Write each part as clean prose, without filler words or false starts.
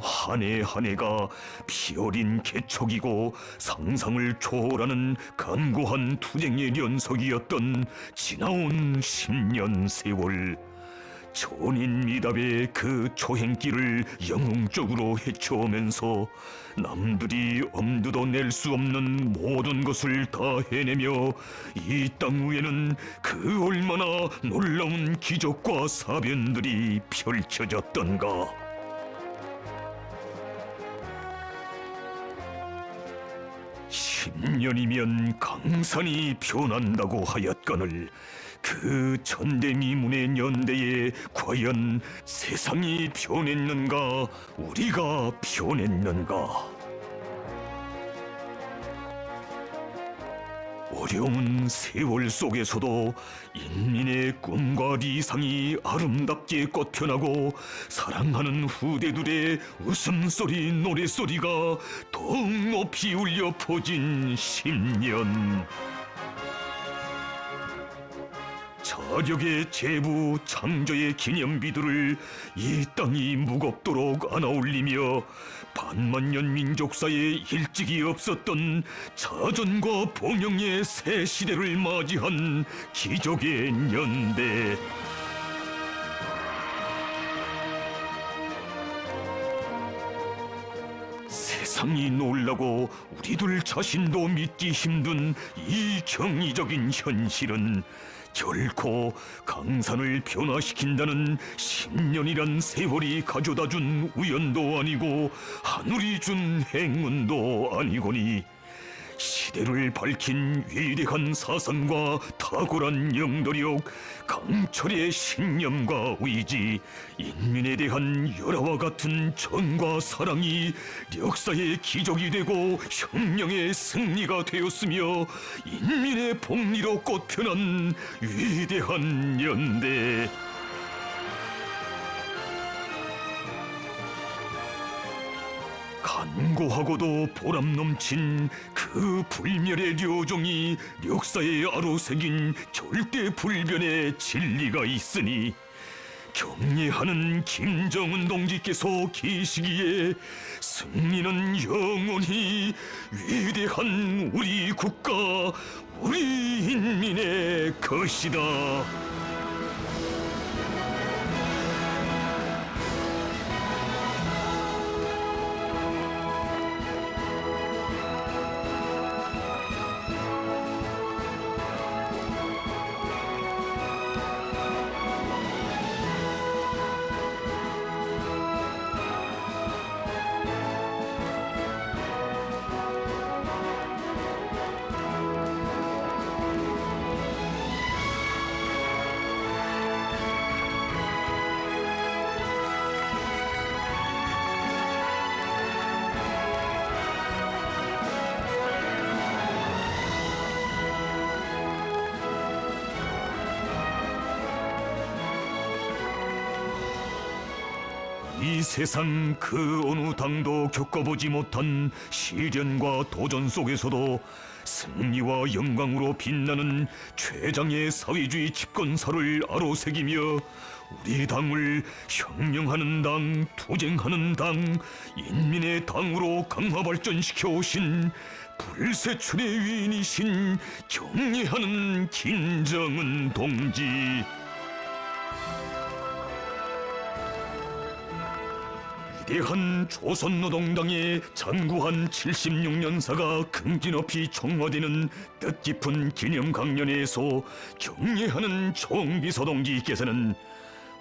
한 해 한 해가 피어린 개척이고 상상을 초월하는 간고한 투쟁의 연속이었던 지나온 10년 세월. 천인미답의 그 초행길을 영웅적으로 헤쳐오면서 남들이 엄두도 낼 수 없는 모든 것을 다 해내며 이 땅 위에는 그 얼마나 놀라운 기적과 사변들이 펼쳐졌던가. 10년이면 강산이 변한다고 하였거늘 그 전대미문의 연대에 과연 세상이 변했는가, 우리가 변했는가? 어려운 세월 속에서도 인민의 꿈과理想이 아름답게 꽃펴나고 사랑하는 후대들의 웃음소리, 노래소리가 더욱 높이 울려 퍼진 10년. 자력의 제부, 창조의 기념비들을 이 땅이 무겁도록 안아올리며 반만년 민족사에 일찍이 없었던 자전과 봉영의 새 시대를 맞이한 기적의 연대. 세상이 놀라고 우리들 자신도 믿기 힘든 이 경이적인 현실은 결코 강산을 변화시킨다는 10년이란 세월이 가져다준 우연도 아니고 하늘이 준 행운도 아니거니 시대를 밝힌 위대한 사상과 탁월한 영도력, 강철의 신념과 의지, 인민에 대한 열화와 같은 정과 사랑이 역사의 기적이 되고 혁명의 승리가 되었으며 인민의 복리로 꽃펴난 위대한 연대. 간고하고도 보람 넘친 그 불멸의 료종이 역사에 아로새긴 절대 불변의 진리가 있으니 경례하는 김정은 동지께서 계시기에 승리는 영원히 위대한 우리 국가, 우리 인민의 것이다. 이 세상 그 어느 당도 겪어보지 못한 시련과 도전 속에서도 승리와 영광으로 빛나는 최장의 사회주의 집권사를 아로새기며 우리 당을 혁명하는 당, 투쟁하는 당, 인민의 당으로 강화 발전시켜 오신 불세출의 위인이신 경례하는 김정은 동지. 위대한 조선노동당의 장구한 76년사가 긍지높이 총화되는 뜻깊은 기념강연회에서 경례하는 총비서동지께서는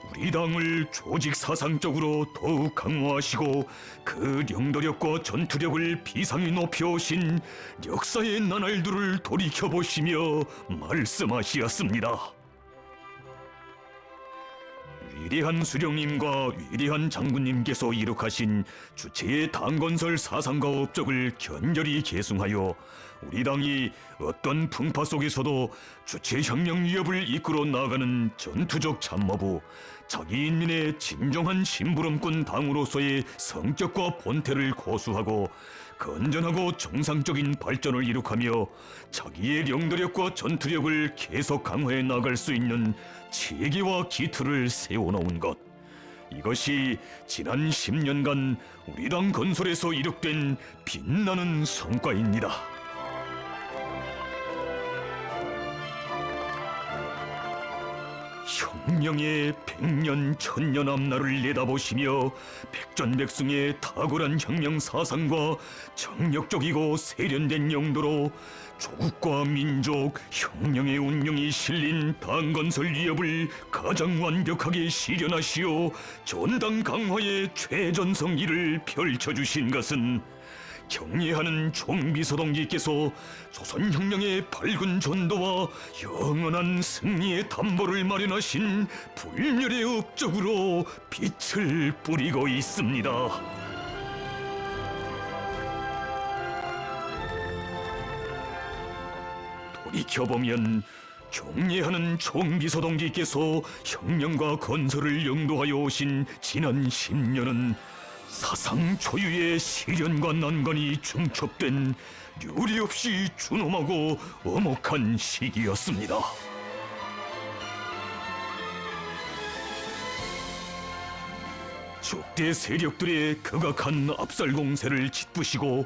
우리 당을 조직 사상적으로 더욱 강화하시고 그 영도력과 전투력을 비상히 높여오신 역사의 나날들을 돌이켜보시며 말씀하시었습니다. 위대한 수령님과 위대한 장군님께서 이룩하신 주체의 당건설 사상과 업적을 견렬히 계승하여 우리 당이 어떤 풍파 속에서도 주체혁명 위협을 이끌어 나가는 전투적 참모부, 자기 인민의 진정한 심부름꾼 당으로서의 성격과 본태를 고수하고 건전하고 정상적인 발전을 이룩하며 자기의 영도력과 전투력을 계속 강화해 나갈 수 있는 체계와 기틀을 세워놓은 것, 이것이 지난 10년간 우리 당 건설에서 이룩된 빛나는 성과입니다. 혁명의 100년 천년 앞날을 내다보시며 백전백승의 탁월한 혁명 사상과 정력적이고 세련된 용도로 조국과 민족 혁명의 운명이 실린 당건설 위협을 가장 완벽하게 실현하시어 전당 강화의 최전성기를 펼쳐주신 것은 경례하는 총비서동지께서 조선혁명의 밝은 전도와 영원한 승리의 담보를 마련하신 불멸의 업적으로 빛을 뿌리고 있습니다. 돌이켜보면 경례하는 총비서동지께서 혁명과 건설을 영도하여 오신 지난 10년은 사상 초유의 시련과 난관이 중첩된 유리 없이 준엄하고 엄혹한 시기였습니다. 적대 세력들의 극악한 압살 공세를 짓부시고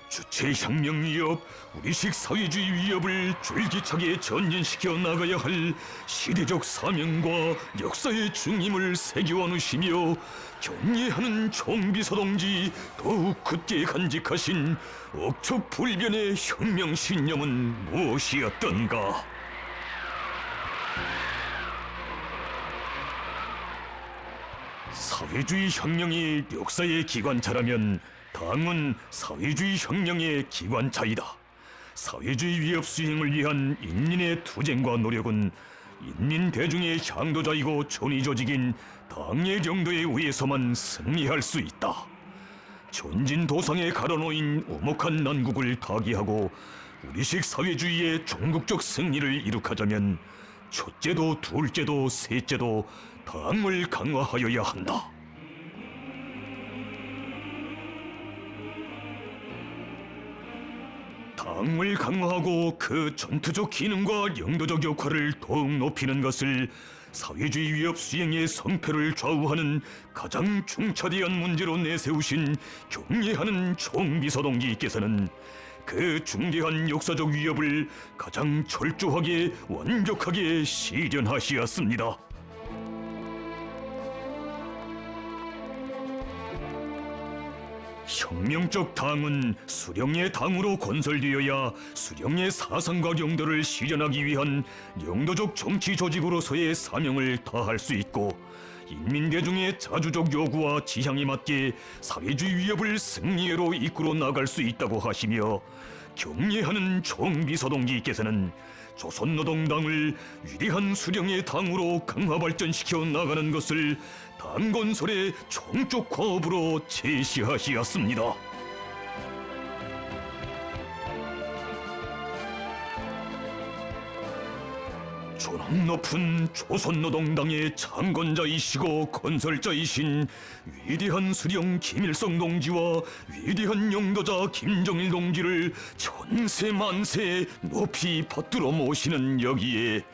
주체 혁명 위협, 우리식 사회주의 위협을 줄기차게 전진시켜 나가야 할 시대적 사명과 역사의 중임을 새겨안으시며 경례하는 총비서동지 더욱 굳게 간직하신 억척불변의 혁명 신념은 무엇이었던가? 사회주의 혁명이 역사의 기관차라면 당은 사회주의 혁명의 기관차이다. 사회주의 위협 수행을 위한 인민의 투쟁과 노력은 인민 대중의 향도자이고 전위조직인 당의 정도에 의해서만 승리할 수 있다. 전진도상에 갈아놓인 오목한 난국을 타개하고 우리식 사회주의의 종국적 승리를 이룩하자면 첫째도 둘째도 셋째도 당을 강화하여야 한다. 당을 강화하고 그 전투적 기능과 영도적 역할을 더욱 높이는 것을 사회주의 위협 수행의 성패를 좌우하는 가장 중차대한 문제로 내세우신 경례하는 총비서동지께서는 그 중대한 역사적 위협을 가장 철저하게 완벽하게 실현하시었습니다. 혁명적 당은 수령의 당으로 건설되어야 수령의 사상과 용도를 실현하기 위한 영도적 정치 조직으로서의 사명을 다할 수 있고 인민대중의 자주적 요구와 지향에 맞게 사회주의 위협을 승리로 이끌어 나갈 수 있다고 하시며 경례하는 총비서동지께서는 조선노동당을 위대한 수령의 당으로 강화 발전시켜 나가는 것을 당건설의 총적 과업으로 제시하시었습니다. 존엄 높은 조선노동당의 창건자이시고 건설자이신 위대한 수령 김일성 동지와 위대한 영도자 김정일 동지를 천세 만세 높이 받들어 모시는 여기에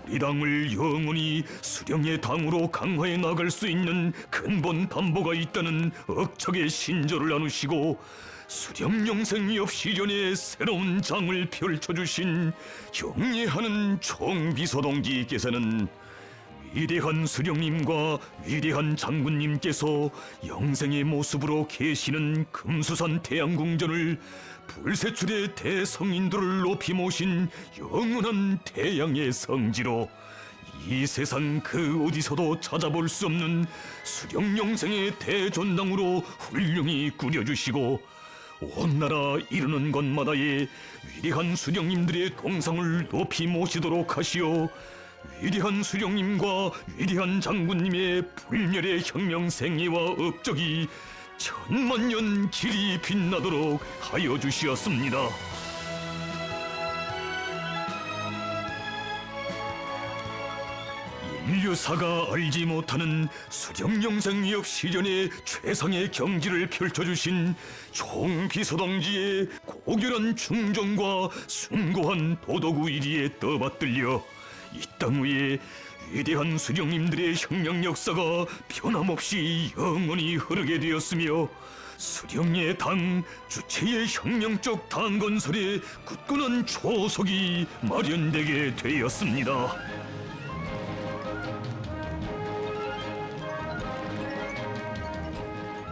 우리 당을 영원히 수령의 당으로 강화해 나갈 수 있는 근본 담보가 있다는 억척의 신조를 나누시고 수령 영생 위협 시련의 새로운 장을 펼쳐주신 경례하는 총비서동지께서는 위대한 수령님과 위대한 장군님께서 영생의 모습으로 계시는 금수산 태양궁전을 불세출의 대성인도를 높이 모신 영원한 태양의 성지로 이 세상 그 어디서도 찾아볼 수 없는 수령 영생의 대전당으로 훌륭히 꾸려주시고 온 나라 이르는 곳마다에 위대한 수령님들의 동상을 높이 모시도록 하시어 위대한 수령님과 위대한 장군님의 불멸의 혁명 생애와 업적이 천만년 길이 빛나도록 하여 주시었습니다. 인류사가 알지 못하는 수령영생 위협 시련의 최상의 경지를 펼쳐주신 총비서동지의 고결한 충정과 숭고한 도덕 의리에 떠받들려 이 땅 위에 위대한 수령님들의 혁명 역사가 변함없이 영원히 흐르게 되었으며 수령의 당 주체의 혁명적 당 건설에 굳건한 초석이 마련되게 되었습니다.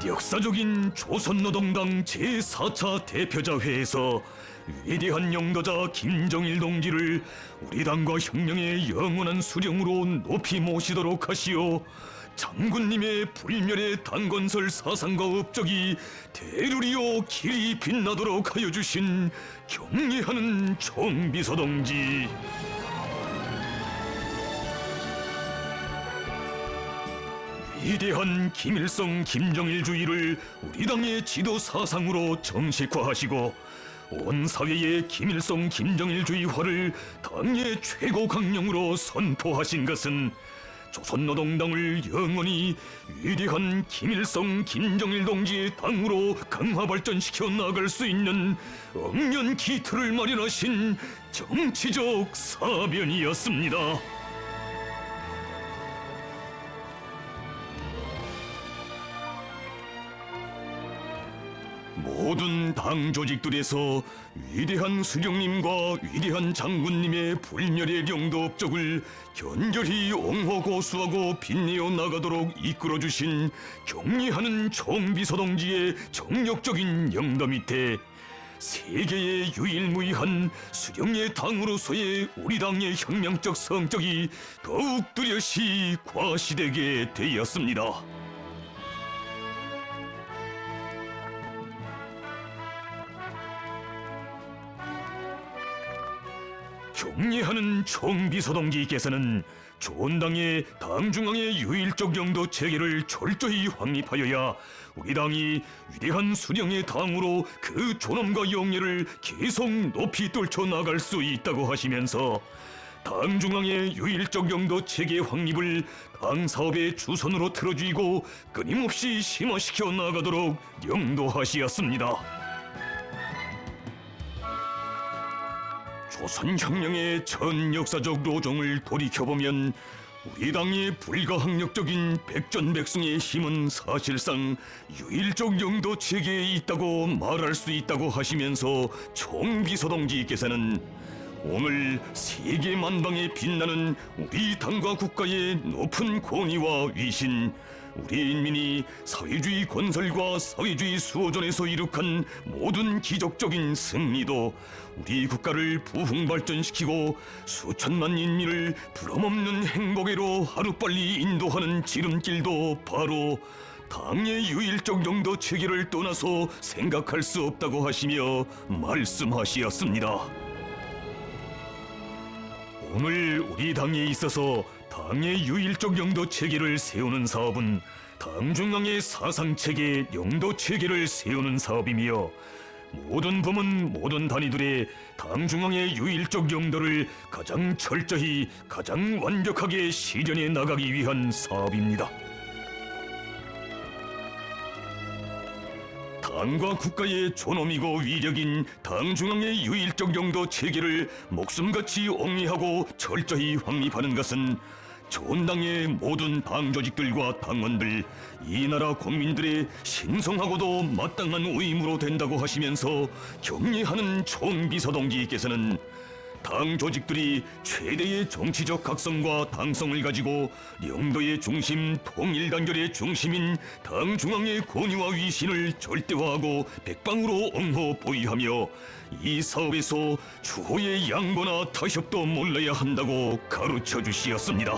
역사적인 조선노동당 제4차 대표자회에서 위대한 영도자 김정일 동지를 우리 당과 혁명의 영원한 수령으로 높이 모시도록 하시어 장군님의 불멸의 당건설 사상과 업적이 대루리오 길이 빛나도록 하여 주신 경례하는 총비서 동지, 위대한 김일성 김정일주의를 우리 당의 지도 사상으로 정식화하시고 온 사회의 김일성 김정일주의화를 당의 최고 강령으로 선포하신 것은 조선노동당을 영원히 위대한 김일성 김정일 동지의 당으로 강화 발전시켜 나갈 수 있는 엄연 기틀을 마련하신 정치적 사변이었습니다. 모든 당 조직들에서 위대한 수령님과 위대한 장군님의 불멸의 영도 업적을 견결히 옹호 고수하고 빛내어 나가도록 이끌어주신 경리하는 총비서 동지의 정력적인 영도 밑에 세계의 유일무이한 수령의 당으로서의 우리 당의 혁명적 성적이 더욱 뚜렷이 과시되게 되었습니다. 경례하는 총비서 동지께서는 조원당의 당중앙의 유일적 영도 체계를 철저히 확립하여야 우리 당이 위대한 수령의 당으로 그 존엄과 영예를 계속 높이 떨쳐 나갈 수 있다고 하시면서 당중앙의 유일적 영도 체계 확립을 당 사업의 주선으로 틀어주이고 끊임없이 심화시켜 나가도록 영도하시었습니다. 조선혁명의 전 역사적 노정을 돌이켜보면 우리 당의 불가항력적인 백전백승의 힘은 사실상 유일적 영도 체계에 있다고 말할 수 있다고 하시면서 총비서 동지께서는 오늘 세계 만방에 빛나는 우리 당과 국가의 높은 권위와 위신, 우리 인민이 사회주의 건설과 사회주의 수호전에서 이룩한 모든 기적적인 승리도 우리 국가를 부흥발전시키고 수천만 인민을 부럼없는 행복에로 하루빨리 인도하는 지름길도 바로 당의 유일적 영도 체계를 떠나서 생각할 수 없다고 하시며 말씀하시었습니다. 오늘 우리 당에 있어서 당의 유일적 영도 체계를 세우는 사업은 당중앙의 사상체계 영도 체계를 세우는 사업이며 모든 부문 모든 단위들의 당중앙의 유일적 영도를 가장 철저히 가장 완벽하게 실현해 나가기 위한 사업입니다. 당과 국가의 존엄이고 위력인 당중앙의 유일적 영도 체계를 목숨같이 옹리하고 철저히 확립하는 것은 조원당의 모든 당 조직들과 당원들, 이 나라 국민들의 신성하고도 마땅한 의무로 된다고 하시면서 격려하는 총비서 동지께서는 당 조직들이 최대의 정치적 각성과 당성을 가지고 영도의 중심, 통일단결의 중심인 당 중앙의 권위와 위신을 절대화하고 백방으로 옹호 보위하며 이 사업에서 추호의 양보나 타협도 몰라야 한다고 가르쳐 주시었습니다.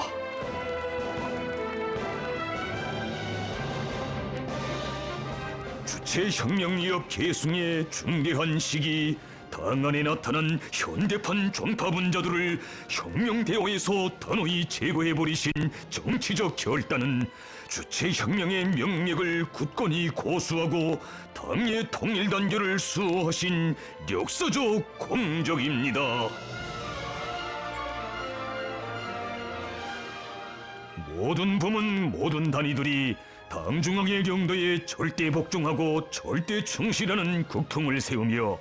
주체혁명위협 계승의 중대한 시기, 당 안에 나타난 현대판 종파분자들을 혁명대오에서 단호히 제거해버리신 정치적 결단은 주체혁명의 명맥을 굳건히 고수하고 당의 통일단결을 수호하신 역사적 공적입니다. 모든 부문 모든 단위들이 당중앙의 영도에 절대 복종하고 절대 충실하는 국통을 세우며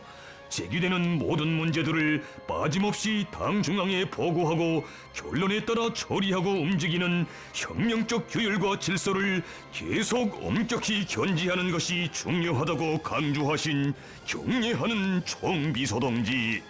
제기되는 모든 문제들을 빠짐없이 당 중앙에 보고하고 결론에 따라 처리하고 움직이는 혁명적 규율과 질서를 계속 엄격히 견지하는 것이 중요하다고 강조하신 경례하는 총비서동지.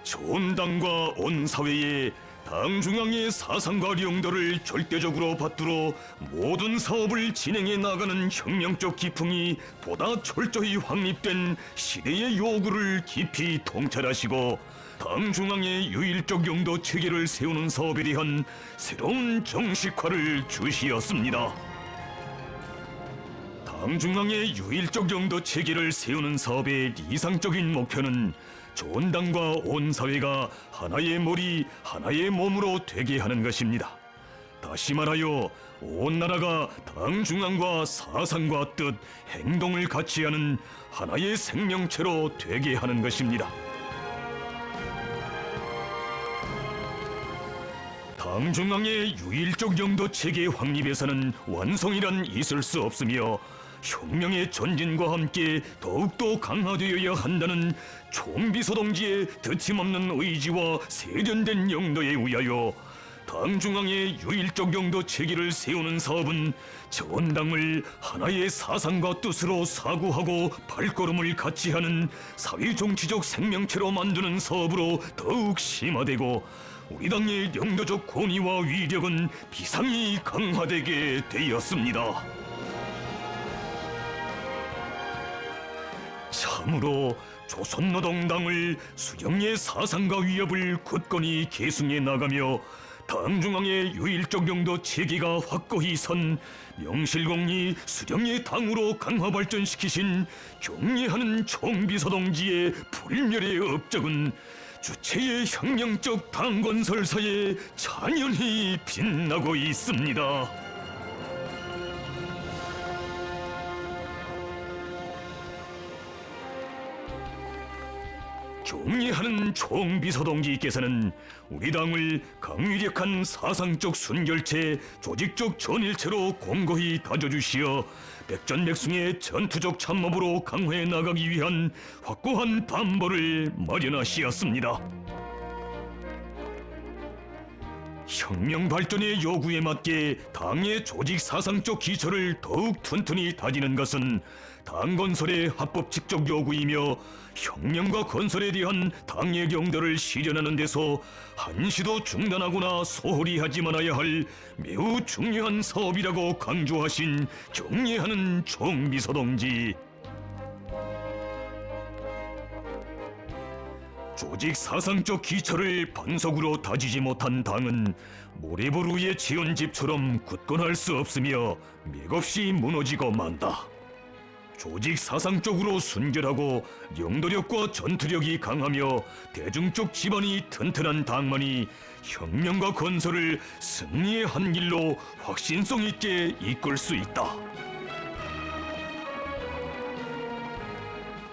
전 당과 온 사회에 당 중앙의 사상과 령도를 절대적으로 받들어 모든 사업을 진행해 나가는 혁명적 기풍이 보다 철저히 확립된 시대의 요구를 깊이 통찰하시고 당 중앙의 유일적 용도 체계를 세우는 사업에 대한 새로운 정식화를 주시었습니다. 당 중앙의 유일적 용도 체계를 세우는 사업의 이상적인 목표는 전 당과 온 사회가 하나의 머리, 하나의 몸으로 되게 하는 것입니다. 다시 말하여 온 나라가 당 중앙과 사상과 뜻, 행동을 같이 하는 하나의 생명체로 되게 하는 것입니다. 당 중앙의 유일적 용도 체계 확립에서는 완성이란 있을 수 없으며 혁명의 전진과 함께 더욱더 강화되어야 한다는 총비서동지의 드침없는 의지와 세련된 용도에 의하여 당 중앙의 유일적 용도 체계를 세우는 사업은 전당을 하나의 사상과 뜻으로 사고하고 발걸음을 같이 하는 사회정치적 생명체로 만드는 사업으로 더욱 심화되고 우리 당의 영도적 권위와 위력은 비상히 강화되게 되었습니다. 참으로 조선노동당을 수령의 사상과 위협을 굳건히 계승해 나가며 당 중앙의 유일적 용도 체계가 확고히 선 명실공히 수령의 당으로 강화 발전시키신 경례하는 총비서동지의 불멸의 업적은 주체의 혁명적 당건설사에 찬연히 빛나고 있습니다. 경례하는 총비서동지께서는 우리 당을 강위력한 사상적 순결체, 조직적 전일체로 공고히 다져주시어 백전백승의 전투적 참모부로 강화해 나가기 위한 확고한 담보를 마련하시었습니다. 혁명 발전의 요구에 맞게 당의 조직 사상적 기초를 더욱 튼튼히 다지는 것은 당 건설의 합법칙적 요구이며 혁명과 건설에 대한 당의 경도를 실현하는 데서 한시도 중단하거나 소홀히 하지 말아야 할 매우 중요한 사업이라고 강조하신 경례하는 총비서동지. 조직 사상적 기초를 반석으로 다지지 못한 당은 모래볼 위에 지은 집처럼 굳건할 수 없으며 맥없이 무너지고 만다. 조직 사상적으로 순결하고 영도력과 전투력이 강하며 대중적 기반이 튼튼한 당만이 혁명과 건설을 승리의 한 길로 확신성 있게 이끌 수 있다.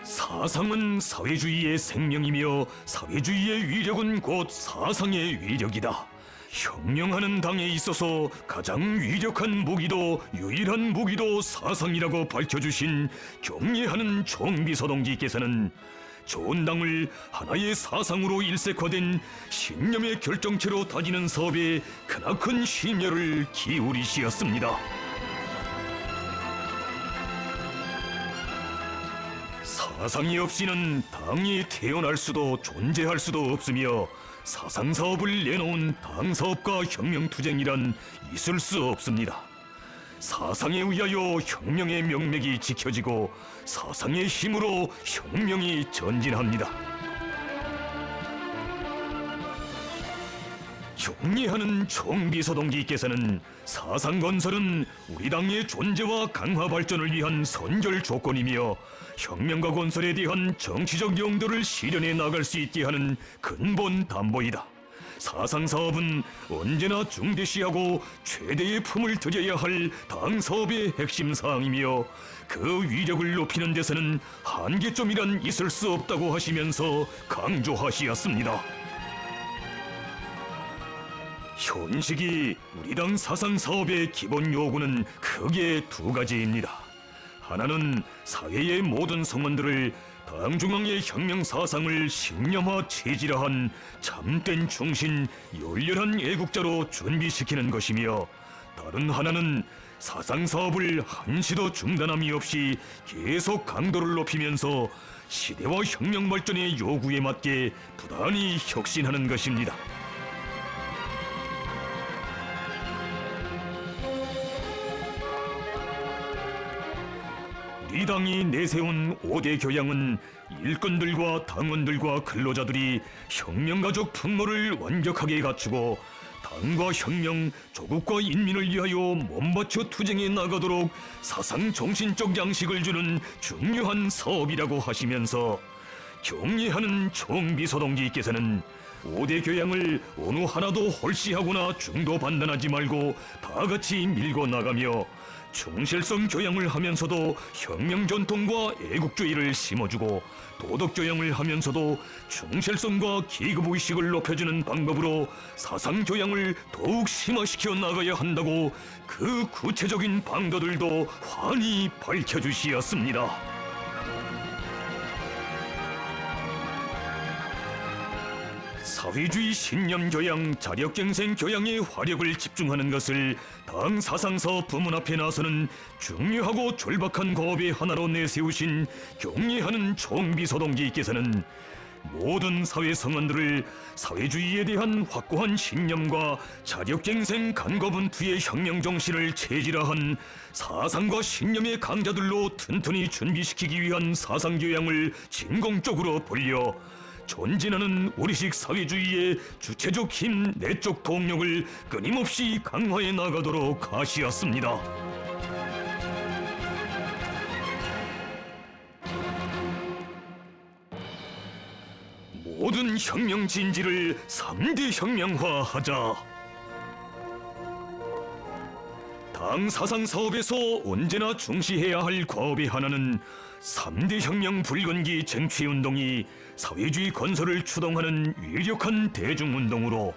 사상은 사회주의의 생명이며 사회주의의 위력은 곧 사상의 위력이다. 혁명하는 당에 있어서 가장 위력한 무기도 유일한 무기도 사상이라고 밝혀주신 경례하는 총비서동지께서는 전당을 하나의 사상으로 일색화된 신념의 결정체로 다지는 사업에 크나큰 심혈을 기울이시었습니다. 사상이 없이는 당이 태어날 수도 존재할 수도 없으며 사상 사업을 내놓은 당 사업과 혁명 투쟁이란 있을 수 없습니다. 사상에 의하여 혁명의 명맥이 지켜지고 사상의 힘으로 혁명이 전진합니다. 경례하는 총비서동지께서는 사상 건설은 우리 당의 존재와 강화 발전을 위한 선결 조건이며 혁명과 건설에 대한 정치적 용도를 실현해 나갈 수 있게 하는 근본 담보이다. 사상 사업은 언제나 중대시하고 최대의 품을 들여야 할 당 사업의 핵심 사항이며 그 위력을 높이는 데서는 한계점이란 있을 수 없다고 하시면서 강조하시었습니다. 현식이 우리 당 사상 사업의 기본 요구는 크게 두 가지입니다. 하나는 사회의 모든 성원들을 당중앙의 혁명 사상을 신념화 체질화한 참된 충신 열렬한 애국자로 준비시키는 것이며, 다른 하나는 사상 사업을 한시도 중단함이 없이 계속 강도를 높이면서 시대와 혁명 발전의 요구에 맞게 부단히 혁신하는 것입니다. 우리 당이 내세운 5대 교양은 일꾼들과 당원들과 근로자들이 혁명가족 풍모를 완벽하게 갖추고 당과 혁명, 조국과 인민을 위하여 몸바쳐 투쟁해 나가도록 사상 정신적 양식을 주는 중요한 사업이라고 하시면서, 경례하는 총비서동지께서는 5대 교양을 어느 하나도 홀시하거나 중도반단하지 말고 다 같이 밀고 나가며 충실성 교양을 하면서도 혁명 전통과 애국주의를 심어주고, 도덕 교양을 하면서도 충실성과 기급의식을 높여주는 방법으로 사상 교양을 더욱 심화시켜 나가야 한다고 그 구체적인 방도들도 환히 밝혀주시었습니다. 사회주의 신념 교양, 자력갱생 교양의 화력을 집중하는 것을 당 사상서 부문 앞에 나서는 중요하고 절박한 과업의 하나로 내세우신 경례하는 총비서동지께서는 모든 사회 성원들을 사회주의에 대한 확고한 신념과 자력갱생 간거분투의 혁명 정신을 체질화한 사상과 신념의 강자들로 튼튼히 준비시키기 위한 사상교양을 진공적으로 벌려 전진하는 우리식 사회주의의 주체적 힘, 내적 동력을 끊임없이 강화해 나가도록 하시었습니다. 모든 혁명 진지를 3대 혁명화하자. 당 사상 사업에서 언제나 중시해야 할 과업의 하나는 3대 혁명 불건기 쟁취운동이 사회주의 건설을 추동하는 유력한 대중운동으로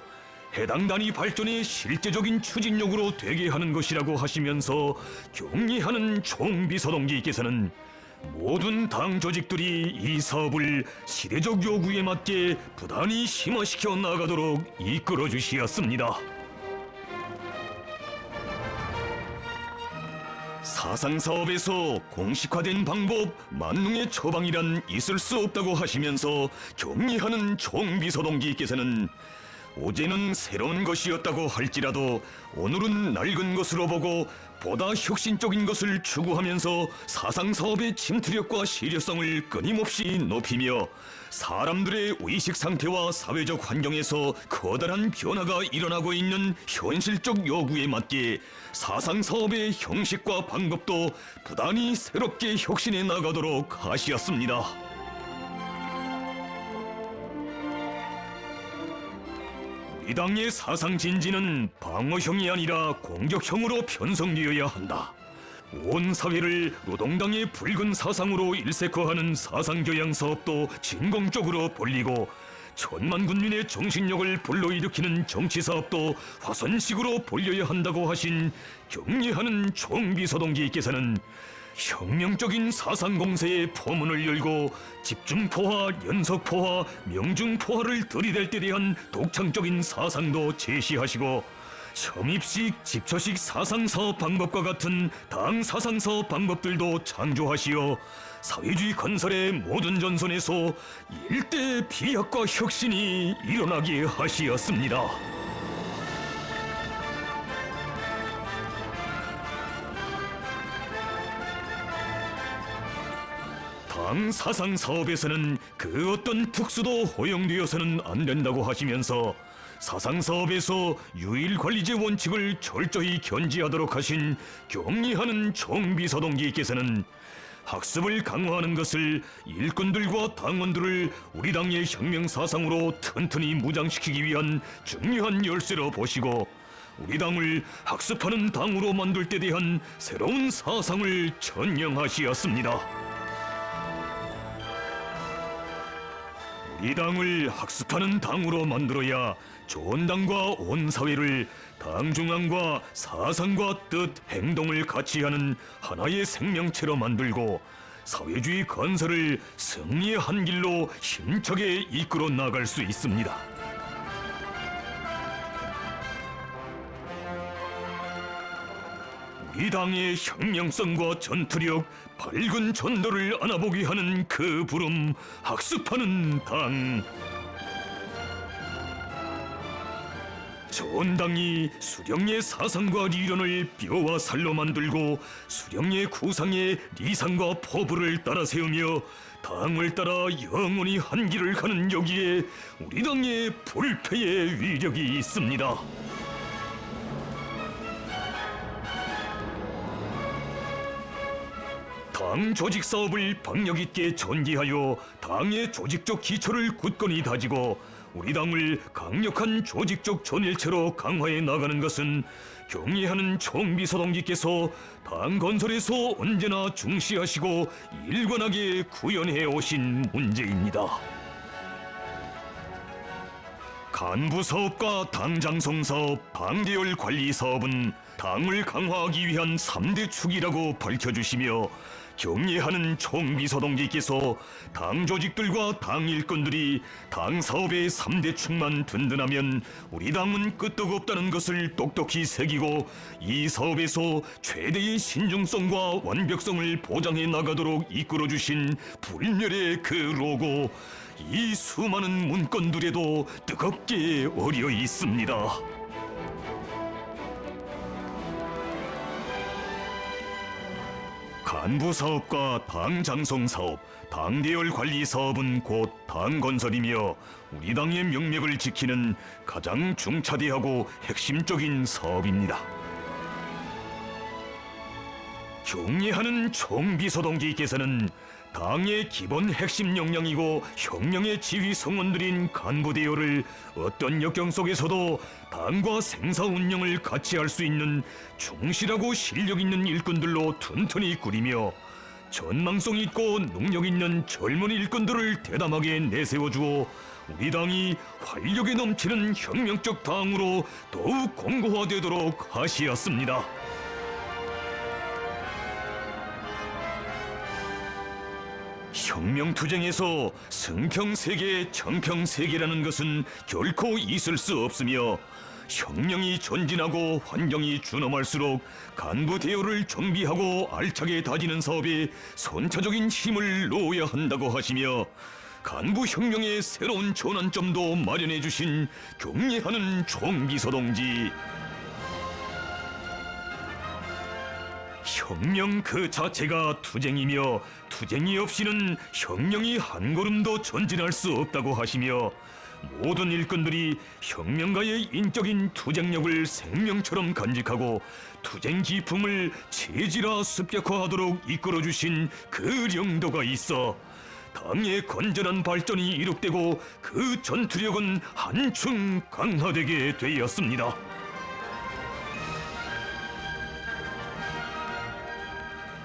해당 단위 발전의 실제적인 추진력으로 되게 하는 것이라고 하시면서, 경례하는 총비서동지께서는 모든 당 조직들이 이 사업을 시대적 요구에 맞게 부단히 심화시켜 나가도록 이끌어 주시었습니다. 사상사업에서 공식화된 방법, 만능의 처방이란 있을 수 없다고 하시면서 경례하는 총비서동지께서는 어제는 새로운 것이었다고 할지라도 오늘은 낡은 것으로 보고 보다 혁신적인 것을 추구하면서 사상사업의 침투력과 실효성을 끊임없이 높이며 사람들의 의식 상태와 사회적 환경에서 커다란 변화가 일어나고 있는 현실적 요구에 맞게 사상사업의 형식과 방법도 부단히 새롭게 혁신해 나가도록 하시었습니다. 이 당의 사상 진지는 방어형이 아니라 공격형으로 편성되어야 한다. 온 사회를 노동당의 붉은 사상으로 일색화하는 사상교양 사업도 진공적으로 벌리고, 천만 군민의 정신력을 불러일으키는 정치 사업도 화선식으로 벌려야 한다고 하신 경례하는 총비서동지께서는 혁명적인 사상 공세의 포문을 열고 집중포화, 연속포화, 명중포화를 들이댈 때 대한 독창적인 사상도 제시하시고, 첨입식, 집초식 사상사업 방법과 같은 당 사상사업 방법들도 창조하시어 사회주의 건설의 모든 전선에서 일대 비약과 혁신이 일어나게 하시었습니다. 당 사상 사업에서는 그 어떤 특수도 허용되어서는 안 된다고 하시면서 사상 사업에서 유일 관리제 원칙을 철저히 견지하도록 하신 경례하는 총비서동지께서는 학습을 강화하는 것을 일꾼들과 당원들을 우리 당의 혁명 사상으로 튼튼히 무장시키기 위한 중요한 열쇠로 보시고, 우리 당을 학습하는 당으로 만들 때 대한 새로운 사상을 전령하시었습니다. 우리 당을 학습하는 당으로 만들어야 좋은 당과 온 사회를 당 중앙과 사상과 뜻, 행동을 같이 하는 하나의 생명체로 만들고 사회주의 건설을 승리의 한 길로 힘차게 이끌어 나갈 수 있습니다. 우리 당의 혁명성과 전투력, 밝은 전도를 안아보게 하는 그 부름, 학습하는 당. 좋은 당이 수령의 사상과 리론을 뼈와 살로 만들고 수령의 구상의 리상과 포부를 따라 세우며 당을 따라 영원히 한 길을 가는 여기에 우리 당의 불패의 위력이 있습니다. 당 조직 사업을 박력 있게 전개하여 당의 조직적 기초를 굳건히 다지고 우리 당을 강력한 조직적 전일체로 강화해 나가는 것은 경의하는 총비서동지께서 당 건설에서 언제나 중시하시고 일관하게 구현해 오신 문제입니다. 간부 사업과 당장성 사업, 당계열 관리 사업은 당을 강화하기 위한 3대 축이라고 밝혀주시며 경례하는 총비서동지께서 당 조직들과 당 일꾼들이 당 사업의 3대 축만 든든하면 우리 당은 끄떡없다는 것을 똑똑히 새기고 이 사업에서 최대의 신중성과 완벽성을 보장해 나가도록 이끌어주신 불멸의 그 로고, 이 수많은 문건들에도 뜨겁게 어려 있습니다. 간부 사업과 당 장성 사업, 당 대열 관리 사업은 곧 당 건설이며 우리 당의 명맥을 지키는 가장 중차대하고 핵심적인 사업입니다. 경례하는 총비서동지께서는 당의 기본 핵심 역량이고 혁명의 지휘 성원들인 간부 대열을 어떤 역경 속에서도 당과 생사 운영을 같이 할 수 있는 충실하고 실력 있는 일꾼들로 튼튼히 꾸리며 전망성 있고 능력 있는 젊은 일꾼들을 대담하게 내세워주어 우리 당이 활력에 넘치는 혁명적 당으로 더욱 공고화되도록 하시었습니다. 혁명투쟁에서 승평세계, 정평세계라는 것은 결코 있을 수 없으며 혁명이 전진하고 환경이 준엄할수록 간부 대열을 정비하고 알차게 다지는 사업에 선차적인 힘을 놓아야 한다고 하시며 간부 혁명의 새로운 전환점도 마련해 주신 경례하는 총비서동지, 혁명 그 자체가 투쟁이며 투쟁이 없이는 혁명이 한 걸음도 전진할 수 없다고 하시며 모든 일꾼들이 혁명가의 인적인 투쟁력을 생명처럼 간직하고 투쟁 기품을 체질화 습격화하도록 이끌어주신 그 영도가 있어 당의 건전한 발전이 이룩되고 그 전투력은 한층 강화되게 되었습니다.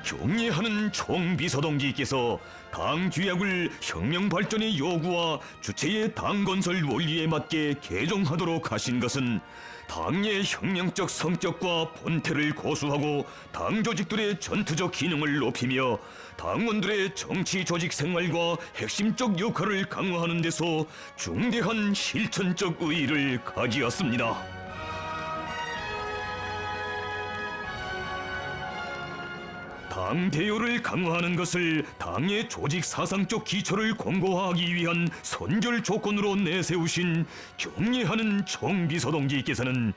경례하는 총비서동지께서 당 규약을 혁명 발전의 요구와 주체의 당 건설 원리에 맞게 개정하도록 하신 것은 당의 혁명적 성격과 본태를 고수하고 당 조직들의 전투적 기능을 높이며 당원들의 정치 조직 생활과 핵심적 역할을 강화하는 데서 중대한 실천적 의의를 가지었습니다. 당 대열을 강화하는 것을 당의 조직 사상적 기초를 공고화하기 위한 선결 조건으로 내세우신 경례하는 총비서동지께서는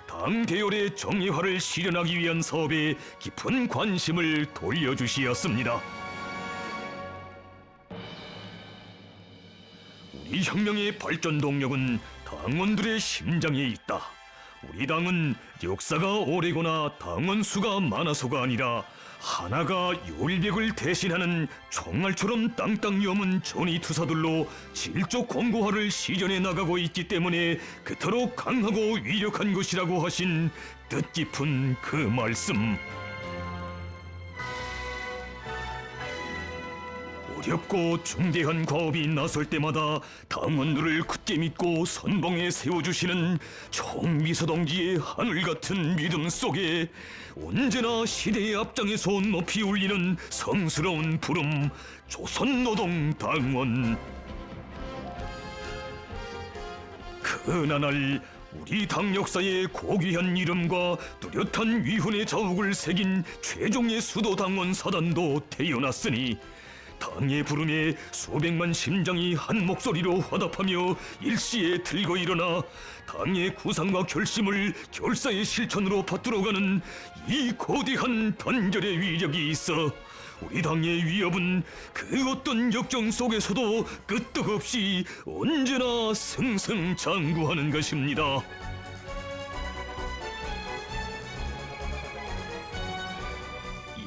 당 대열의 정의화를 실현하기 위한 사업에 깊은 관심을 돌려주시었습니다. 우리 혁명의 발전 동력은 당원들의 심장에 있다. 우리 당은 역사가 오래거나 당원 수가 많아서가 아니라 하나가 율백을 대신하는 총알처럼 땅땅 여문 전의투사들로 질적 공고화를 실현해 나가고 있기 때문에 그토록 강하고 위력한 것이라고 하신 뜻깊은 그 말씀. 어렵고 중대한 과업이 나설 때마다 당원들을 굳게 믿고 선봉에 세워주시는 총비서동지의 하늘 같은 믿음 속에 언제나 시대의 앞장에서 높이 울리는 성스러운 부름, 조선노동당원. 그나날 우리 당 역사에 고귀한 이름과 뚜렷한 위훈의 자욱을 새긴 최종의 수도당원 사단도 태어났으니 당의 부름에 수백만 심장이 한 목소리로 화답하며 일시에 들고 일어나 당의 구상과 결심을 결사의 실천으로 받들어가는 이 거대한 단결의 위력이 있어 우리 당의 위협은 그 어떤 역경 속에서도 끄떡없이 언제나 승승장구하는 것입니다.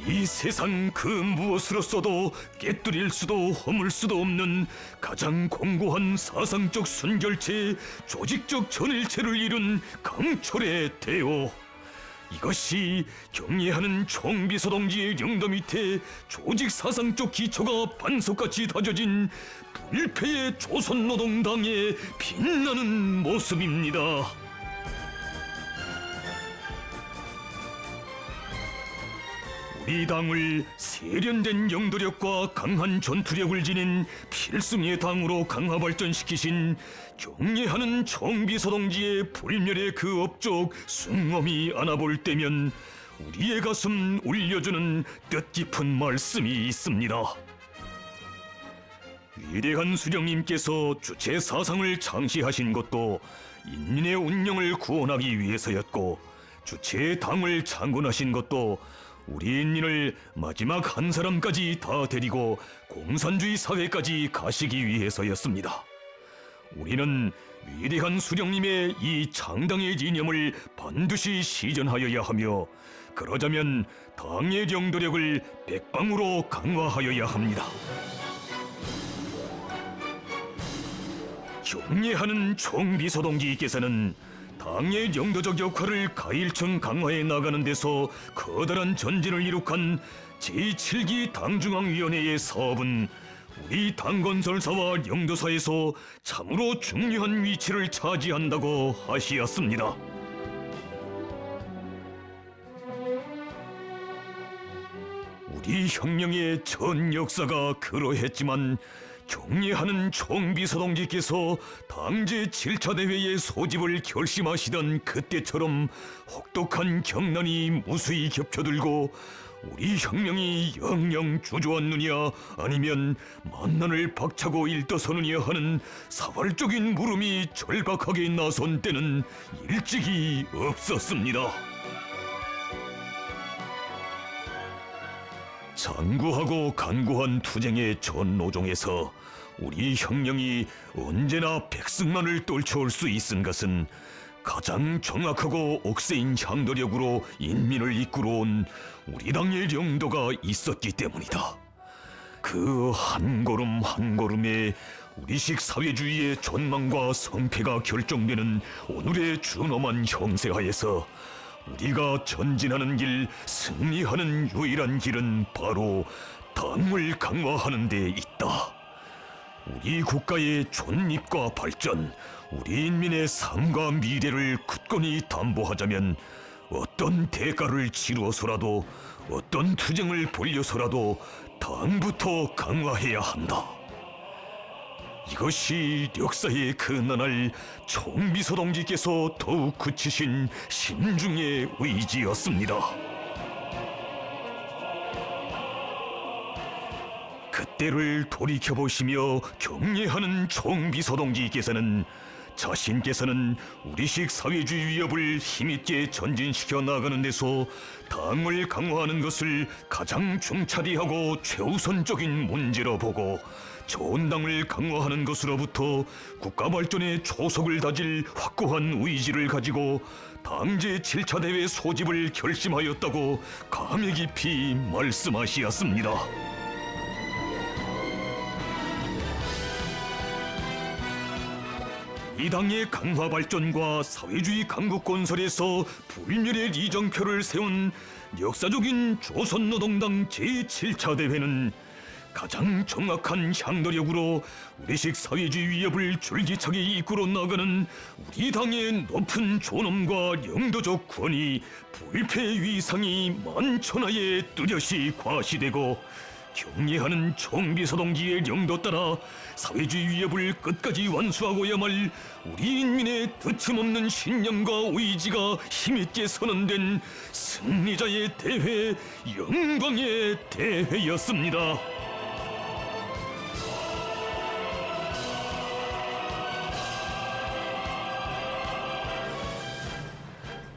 이 세상 그 무엇으로서도 깨뜨릴 수도 허물 수도 없는 가장 공고한 사상적 순결체, 조직적 전일체를 이룬 강철의 대오. 이것이 경례하는 총비서동지의 영도 밑에 조직 사상적 기초가 반석같이 다져진 불패의 조선노동당의 빛나는 모습입니다. 우리 당을 세련된 영도력과 강한 전투력을 지닌 필승의 당으로 강화 발전시키신 경례하는 총비서동지의 불멸의 그 업적 숭엄히 안아볼 때면 우리의 가슴 울려주는 뜻깊은 말씀이 있습니다. 위대한 수령님께서 주체 사상을 창시하신 것도 인민의 운명을 구원하기 위해서였고, 주체의 당을 창건하신 것도 우리 인민을 마지막 한 사람까지 다 데리고 공산주의 사회까지 가시기 위해서였습니다. 우리는 위대한 수령님의 이 창당의 이념을 반드시 시전하여야 하며, 그러자면 당의 영도력을 백방으로 강화하여야 합니다. 경례하는 총비서동지께서는 당의 영도적 역할을 가일층 강화해 나가는 데서 커다란 전진을 이룩한 제7기 당중앙위원회의 사업은 우리 당건설사와 영도사에서 참으로 중요한 위치를 차지한다고 하시었습니다. 우리 혁명의 전 역사가 그러했지만 경례하는 총비서동지께서 당제 7차 대회의 소집을 결심하시던 그때처럼 혹독한 경난이 무수히 겹쳐들고 우리 혁명이 영영 주저앉느냐 아니면 만난을 박차고 일떠서느냐 하는 사활적인 물음이 절박하게 나선 때는 일찍이 없었습니다. 장구하고 간구한 투쟁의 전 노종에서 우리 혁명이 언제나 백승만을 떨쳐올 수 있은 것은 가장 정확하고 억세인 향도력으로 인민을 이끌어온 우리 당의 영도가 있었기 때문이다. 그 한 걸음 한 걸음에 우리식 사회주의의 전망과 성패가 결정되는 오늘의 준엄한 형세하에서 우리가 전진하는 길, 승리하는 유일한 길은 바로 당을 강화하는 데 있다. 우리 국가의 존립과 발전, 우리 인민의 삶과 미래를 굳건히 담보하자면 어떤 대가를 치루어서라도, 어떤 투쟁을 벌여서라도 당부터 강화해야 한다. 이것이 역사의 그 나날 총비서동지께서 더욱 굳히신 신중의 의지였습니다. 그때를 돌이켜보시며 경례하는 총비서동지께서는 자신께서는 우리식 사회주의 위협을 힘있게 전진시켜 나가는 데서 당을 강화하는 것을 가장 중차대하고 최우선적인 문제로 보고, 좋은 당을 강화하는 것으로부터 국가 발전의 초석을 다질 확고한 의지를 가지고 당제 7차 대회 소집을 결심하였다고 감회 깊이 말씀하시었습니다. 이 당의 강화 발전과 사회주의 강국 건설에서 불멸의 리정표를 세운 역사적인 조선노동당 제7차 대회는 가장 정확한 향도력으로 우리식 사회주의 위협을 줄기차게 이끌어 나가는 우리 당의 높은 존엄과 영도적 권위, 불패 위상이 만천하에 뚜렷이 과시되고 경례하는 총비서동지의 영도 따라 사회주의 위협을 끝까지 완수하고야말 우리 인민의 드침없는 신념과 의지가 힘있게 선언된 승리자의 대회, 영광의 대회였습니다.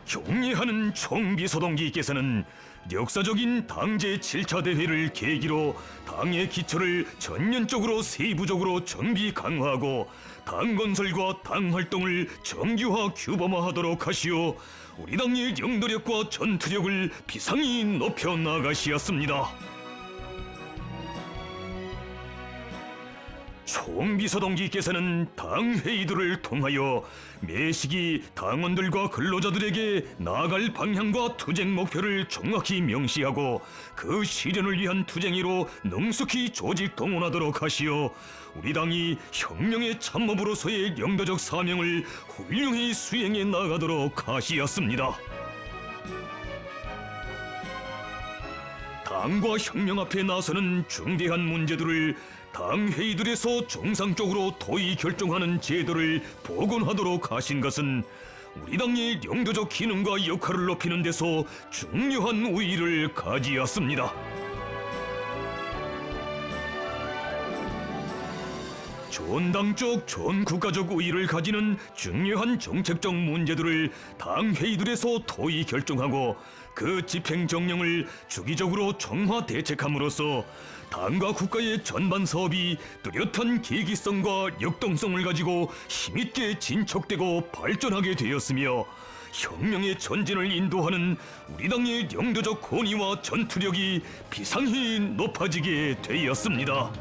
경례하는 총비서동지께서는 역사적인 당제 7차 대회를 계기로 당의 기초를 전면적으로 세부적으로 정비 강화하고 당 건설과 당 활동을 정규화 규범화하도록 하시어 우리 당의 영도력과 전투력을 비상히 높여 나가시었습니다. 총비서동지께서는 당 회의들을 통하여 매시기 당원들과 근로자들에게 나아갈 방향과 투쟁 목표를 정확히 명시하고 그 실현을 위한 투쟁으로 능숙히 조직 동원하도록 하시어 우리 당이 혁명의 참모부로서의 영도적 사명을 훌륭히 수행해 나가도록 하시었습니다. 당과 혁명 앞에 나서는 중대한 문제들을 당 회의들에서 정상적으로 토의 결정하는 제도를 복원하도록 하신 것은 우리 당의 영도적 기능과 역할을 높이는 데서 중요한 우위를 가지었습니다. 전당적, 전국가적 우위를 가지는 중요한 정책적 문제들을 당 회의들에서 토의 결정하고 그 집행 정령을 주기적으로 정화 대책함으로써 당과 국가의 전반 사업이 뚜렷한 계기성과 역동성을 가지고 힘있게 진척되고 발전하게 되었으며 혁명의 전진을 인도하는 우리 당의 영도적 권위와 전투력이 비상히 높아지게 되었습니다.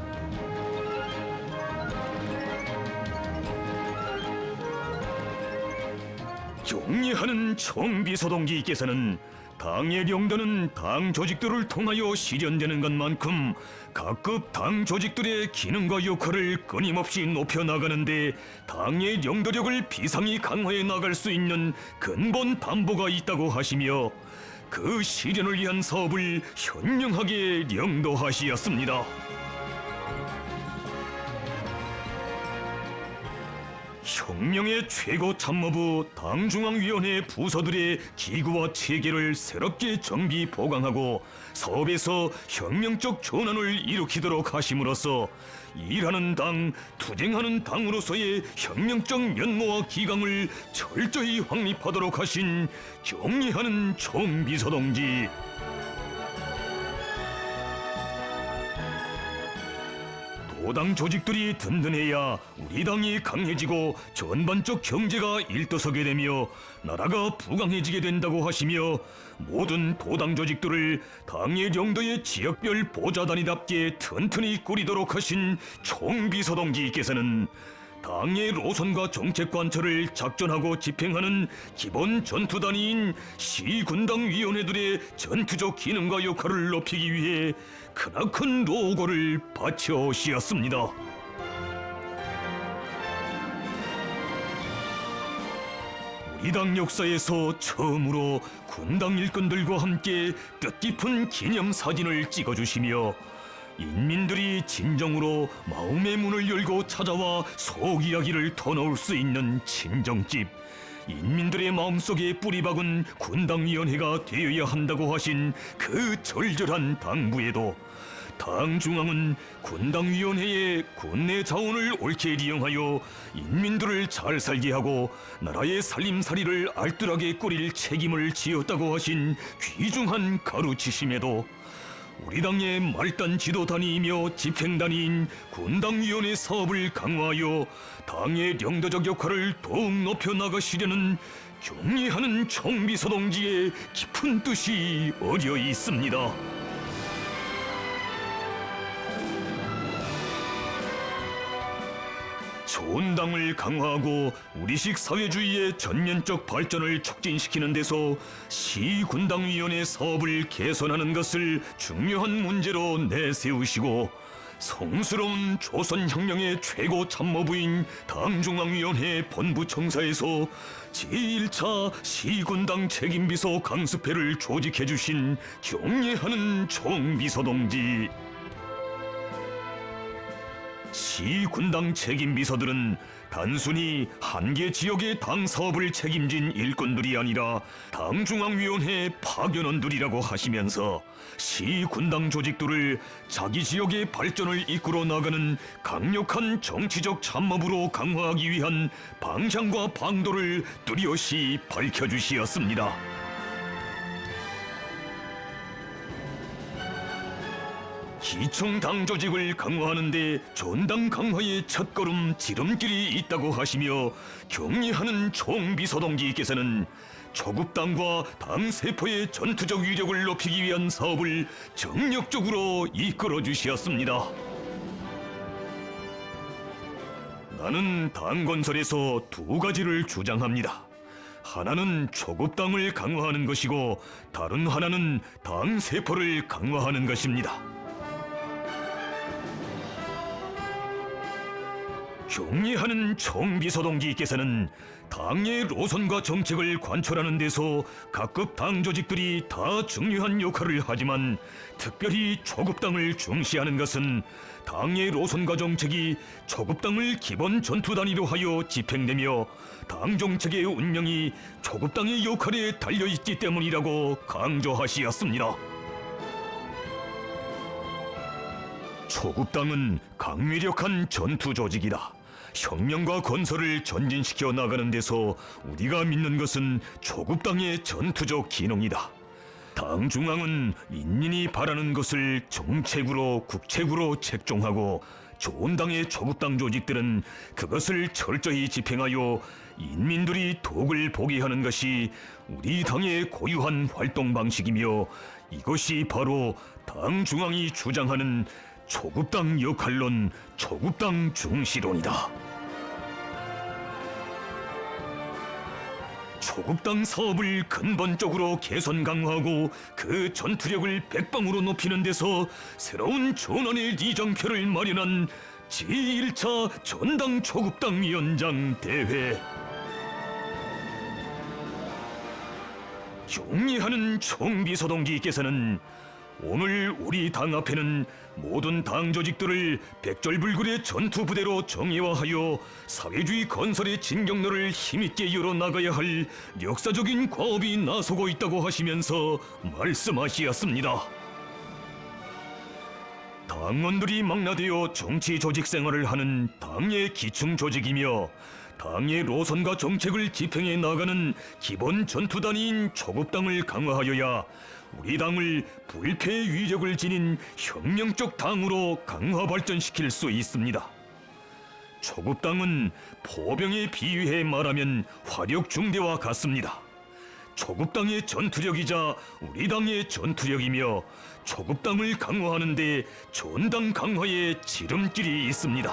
경례하는 총비서동지께서는 당의 영도는 당 조직들을 통하여 실현되는 것만큼 각급 당 조직들의 기능과 역할을 끊임없이 높여나가는데 당의 영도력을 비상히 강화해 나갈 수 있는 근본 담보가 있다고 하시며 그 실현을 위한 사업을 현명하게 영도하시었습니다. 혁명의 최고 참모부 당중앙위원회 부서들의 기구와 체계를 새롭게 정비 보강하고 사업에서 혁명적 전환을 일으키도록 하심으로써 일하는 당, 투쟁하는 당으로서의 혁명적 면모와 기강을 철저히 확립하도록 하신 경례하는 총비서동지. 도당 조직들이 든든해야 우리 당이 강해지고 전반적 경제가 일떠서게 되며 나라가 부강해지게 된다고 하시며 모든 도당 조직들을 당의 영도의 지역별 보좌단위답게 튼튼히 꾸리도록 하신 총비서동지께서는 당의 노선과 정책 관철을 작전하고 집행하는 기본 전투단위인 시군당위원회들의 전투적 기능과 역할을 높이기 위해 크나큰 노고를 바쳐오시었습니다. 우리 당 역사에서 처음으로 군당 일꾼들과 함께 뜻깊은 기념사진을 찍어주시며 인민들이 진정으로 마음의 문을 열고 찾아와 속 이야기를 터놓을 수 있는 친정집, 인민들의 마음속에 뿌리박은 군당위원회가 되어야 한다고 하신 그 절절한 당부에도 당 중앙은 군당위원회의 군내 자원을 옳게利用하여 인민들을 잘 살게 하고 나라의 살림살이를 알뜰하게 꾸릴 책임을 지었다고 하신 귀중한 가르치심에도 우리 당의 말단 지도단위이며 집행단위인 군당위원회 사업을 강화하여 당의 영도적 역할을 더욱 높여 나가시려는 경례하는 총비서동지의 깊은 뜻이 어려 있습니다. 좋은 당을 강화하고 우리식 사회주의의 전면적 발전을 촉진시키는 데서 시군당위원회 사업을 개선하는 것을 중요한 문제로 내세우시고 성스러운 조선혁명의 최고 참모부인 당중앙위원회 본부청사에서 제1차 시군당 책임비서 강습회를 조직해주신 경례하는 총비서동지. 시군당 책임비서들은 단순히 한 개 지역의 당 사업을 책임진 일꾼들이 아니라 당중앙위원회 파견원들이라고 하시면서 시군당 조직들을 자기 지역의 발전을 이끌어 나가는 강력한 정치적 참모부로 강화하기 위한 방향과 방도를 뚜렷이 밝혀주시었습니다. 기총 당 조직을 강화하는 데 전당 강화의 첫걸음 지름길이 있다고 하시며 경례하는 총비서동지께서는 초급당과 당 세포의 전투적 위력을 높이기 위한 사업을 정력적으로 이끌어 주시었습니다. 나는 당 건설에서 두 가지를 주장합니다. 하나는 초급당을 강화하는 것이고 다른 하나는 당 세포를 강화하는 것입니다. 경례하는 총비서동지께서는 당의 노선과 정책을 관철하는 데서 각급 당 조직들이 다 중요한 역할을 하지만 특별히 초급당을 중시하는 것은 당의 노선과 정책이 초급당을 기본 전투 단위로 하여 집행되며 당 정책의 운명이 초급당의 역할에 달려있기 때문이라고 강조하시었습니다. 초급당은 강위력한 전투 조직이다. 혁명과 건설을 전진시켜 나가는 데서 우리가 믿는 것은 초급당의 전투적 기능이다. 당 중앙은 인민이 바라는 것을 정책으로 국책으로 책정하고 좋은 당의 초급당 조직들은 그것을 철저히 집행하여 인민들이 덕을 보게 하는 것이 우리 당의 고유한 활동 방식이며 이것이 바로 당 중앙이 주장하는 초급당 역할론, 초급당 중시론이다. 초급당 사업을 근본적으로 개선 강화하고 그 전투력을 백방으로 높이는 데서 새로운 전환의 리정표를 마련한 제1차 전당 초급당 위원장 대회. 경례하는 총비서동지께서는 오늘 우리 당 앞에는 모든 당 조직들을 백절불굴의 전투부대로 정예화하여 사회주의 건설의 진격로를 힘있게 열어나가야 할 역사적인 과업이 나서고 있다고 하시면서 말씀하시었습니다. 당원들이 망라되어 정치 조직 생활을 하는 당의 기충 조직이며 당의 노선과 정책을 집행해 나가는 기본 전투단위인 초급당을 강화하여야 우리 당을 불패 위력을 지닌 혁명적 당으로 강화 발전시킬 수 있습니다. 초급당은 포병에 비유해 말하면 화력 중대와 같습니다. 초급당의 전투력이자 우리 당의 전투력이며 초급당을 강화하는 데 전당 강화의 지름길이 있습니다.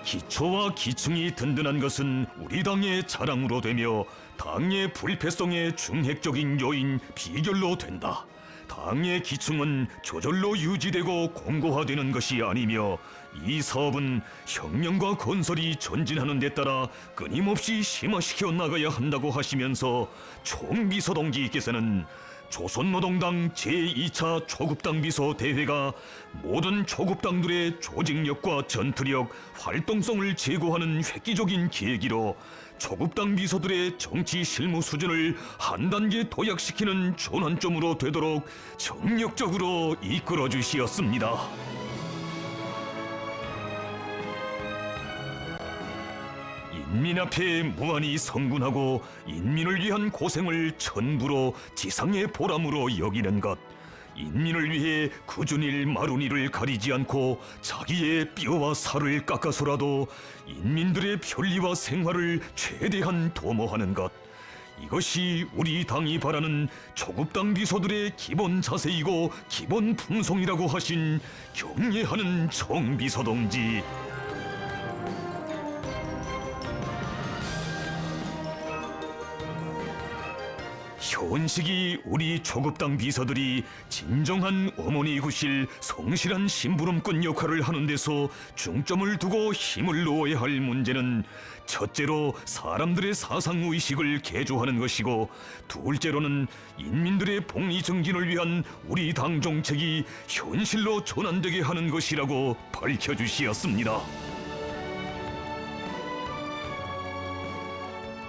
기초와 기층이 든든한 것은 우리 당의 자랑으로 되며 당의 불패성의 중핵적인 요인 비결로 된다. 당의 기층은 저절로 유지되고 공고화되는 것이 아니며 이 사업은 혁명과 건설이 전진하는 데 따라 끊임없이 심화시켜 나가야 한다고 하시면서 총비서동지께서는 조선노동당 제2차 초급당 비서 대회가 모든 초급당들의 조직력과 전투력, 활동성을 제고하는 획기적인 계기로 초급당 비서들의 정치 실무 수준을 한 단계 도약시키는 전환점으로 되도록 정력적으로 이끌어 주시었습니다. 인민 앞에 무한히 성군하고 인민을 위한 고생을 천부로 지상의 보람으로 여기는 것, 인민을 위해 굳은일 마루니를 가리지 않고 자기의 뼈와 살을 깎아서라도 인민들의 편리와 생활을 최대한 도모하는 것, 이것이 우리 당이 바라는 초급당 비서들의 기본 자세이고 기본 품성이라고 하신 경례하는 총비서동지. 현식이 우리 초급당 비서들이 진정한 어머니 구실 성실한 심부름꾼 역할을 하는 데서 중점을 두고 힘을 놓아야 할 문제는 첫째로 사람들의 사상의식을 개조하는 것이고, 둘째로는 인민들의 복리 정진을 위한 우리 당 정책이 현실로 전환되게 하는 것이라고 밝혀주시었습니다.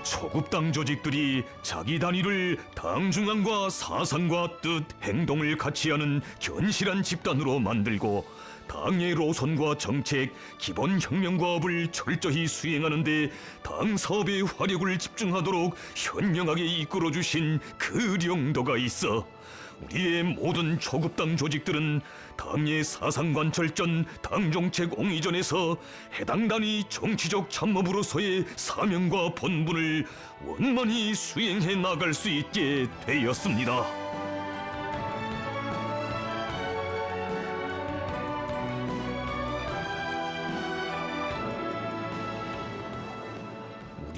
초급당 조직들이 자기 단위를 당 중앙과 사상과 뜻, 행동을 같이 하는 견실한 집단으로 만들고, 당의 노선과 정책, 기본 혁명과업을 철저히 수행하는 데 당 사업의 화력을 집중하도록 현명하게 이끌어주신 그 용도가 있어 우리의 모든 초급당 조직들은 당의 사상관철전, 당정책 옹이전에서 해당 단위 정치적 참모부로서의 사명과 본분을 원만히 수행해 나갈 수 있게 되었습니다.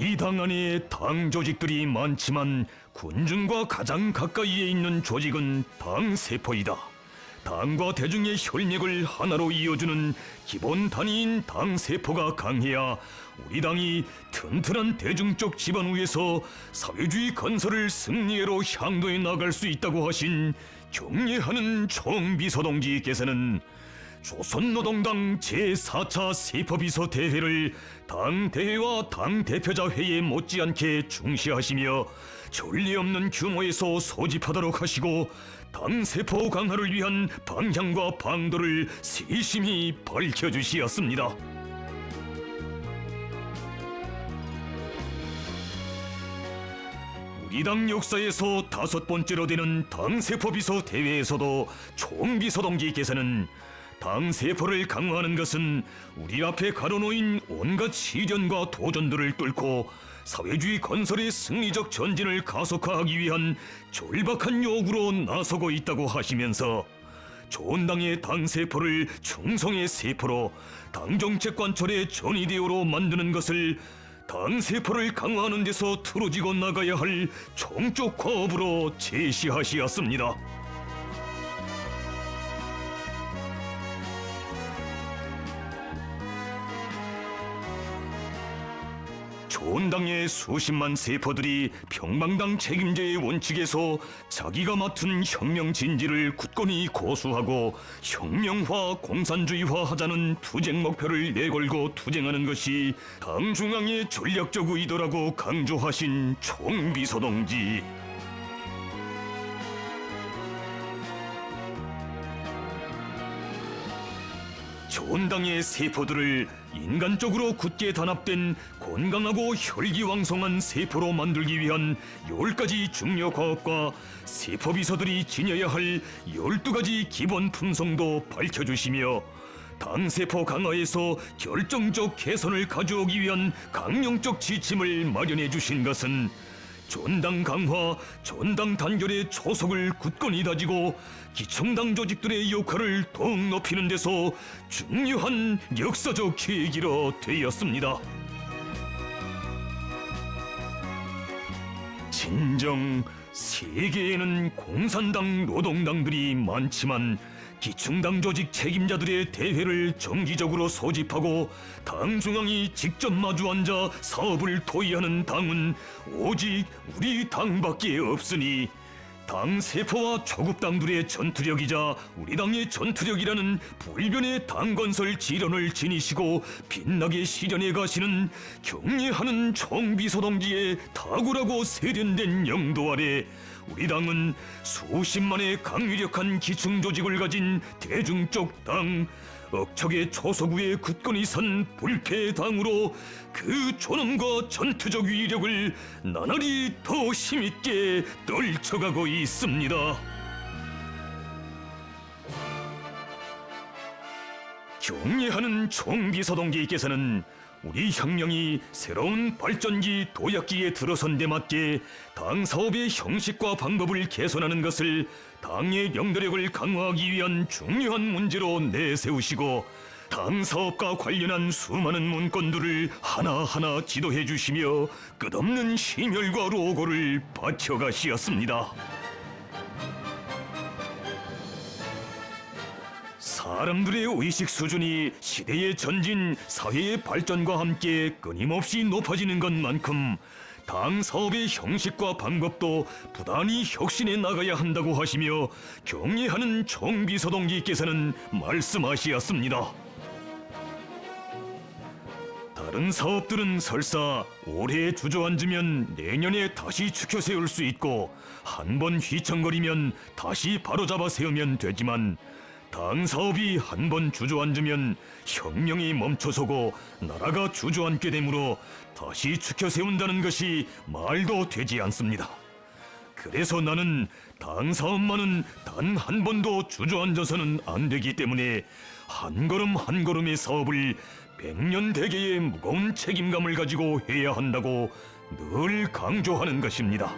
이 당 안에 당 조직들이 많지만 군중과 가장 가까이에 있는 조직은 당 세포이다. 당과 대중의 혈맥을 하나로 이어주는 기본 단위인 당 세포가 강해야 우리 당이 튼튼한 대중적 기반 위에서 사회주의 건설을 승리로 향도해 나갈 수 있다고 하신 경례하는 총비서 동지께서는 조선노동당 제4차 세포비서 대회를 당 대회와 당 대표자 회의에 못지않게 중시하시며 전례 없는 규모에서 소집하도록 하시고, 당 세포 강화를 위한 방향과 방도를 세심히 밝혀주시었습니다. 우리 당 역사에서 5번째로 되는 당 세포비서 대회에서도 총비서 동지께서는 당 세포를 강화하는 것은 우리 앞에 가로놓인 온갖 시련과 도전들을 뚫고 사회주의 건설의 승리적 전진을 가속화하기 위한 절박한 요구로 나서고 있다고 하시면서, 좋은 당의 당 세포를 충성의 세포로, 당정책 관철의 전위대오로 만드는 것을 당 세포를 강화하는 데서 틀어지고 나가야 할 총적 과업으로 제시하시었습니다. 좋은 당의 수십만 세포들이 평방당 책임제의 원칙에서 자기가 맡은 혁명 진지를 굳건히 고수하고 혁명화, 공산주의화 하자는 투쟁 목표를 내걸고 투쟁하는 것이 당 중앙의 전략적 의도라고 강조하신 총비서 동지. 좋은 당의 세포들을 인간적으로 굳게 단합된 건강하고 혈기왕성한 세포로 만들기 위한 10가지 중요 과업과 세포비서들이 지녀야 할 12가지 기본 품성도 밝혀주시며, 당세포 강화에서 결정적 개선을 가져오기 위한 강령적 지침을 마련해 주신 것은 전당 강화, 전당 단결의 초석을 굳건히 다지고 기청당 조직들의 역할을 더욱 높이는 데서 중요한 역사적 계기로 되었습니다. 진정 세계에는 공산당, 노동당들이 많지만 기충당 조직 책임자들의 대회를 정기적으로 소집하고 당 중앙이 직접 마주 앉아 사업을 토의하는 당은 오직 우리 당밖에 없으니, 당 세포와 초급당들의 전투력이자 우리 당의 전투력이라는 불변의 당 건설 지련을 지니시고 빛나게 실현해 가시는 경례하는 총비서 동지의 탁월하고 세련된 영도 아래 우리 당은 수십만의 강위력한 기층 조직을 가진 대중적 당, 억척의 초석 위에 굳건히 선 불패 당으로 그 존엄과 전투적 위력을 나날이 더 힘있게 떨쳐가고 있습니다. 경례하는 총비서 동지께서는 우리 혁명이 새로운 발전기 도약기에 들어선 데 맞게 당 사업의 형식과 방법을 개선하는 것을 당의 영도력을 강화하기 위한 중요한 문제로 내세우시고, 당 사업과 관련한 수많은 문건들을 하나하나 지도해 주시며 끝없는 심혈과 로고를 바쳐가시었습니다. 사람들의 의식 수준이 시대의 전진, 사회의 발전과 함께 끊임없이 높아지는 것만큼 당 사업의 형식과 방법도 부단히 혁신해 나가야 한다고 하시며 경례하는 총비서동지께서는 말씀하시었습니다. 다른 사업들은 설사 올해 주저앉으면 내년에 다시 추켜 세울 수 있고 한 번 휘청거리면 다시 바로잡아 세우면 되지만 당 사업이 한 번 주저앉으면 혁명이 멈춰서고 나라가 주저앉게 되므로 다시 추켜 세운다는 것이 말도 되지 않습니다. 그래서 나는 당 사업만은 단 한 번도 주저앉아서는 안 되기 때문에 한 걸음 한 걸음의 사업을 100년 대계의 무거운 책임감을 가지고 해야 한다고 늘 강조하는 것입니다.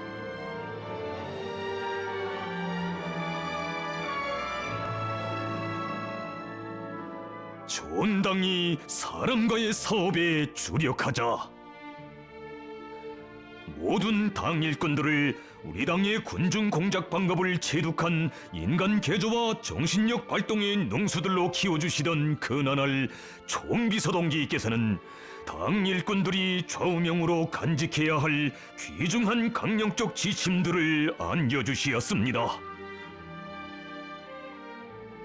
좋은 당이 사람과의 사업에 주력하자. 모든 당 일꾼들을 우리 당의 군중 공작 방법을 체득한 인간 개조와 정신력 발동의 능수들로 키워주시던 그 나날 총비서동지께서는 당 일꾼들이 좌우명으로 간직해야 할 귀중한 강령적 지침들을 안겨주시었습니다.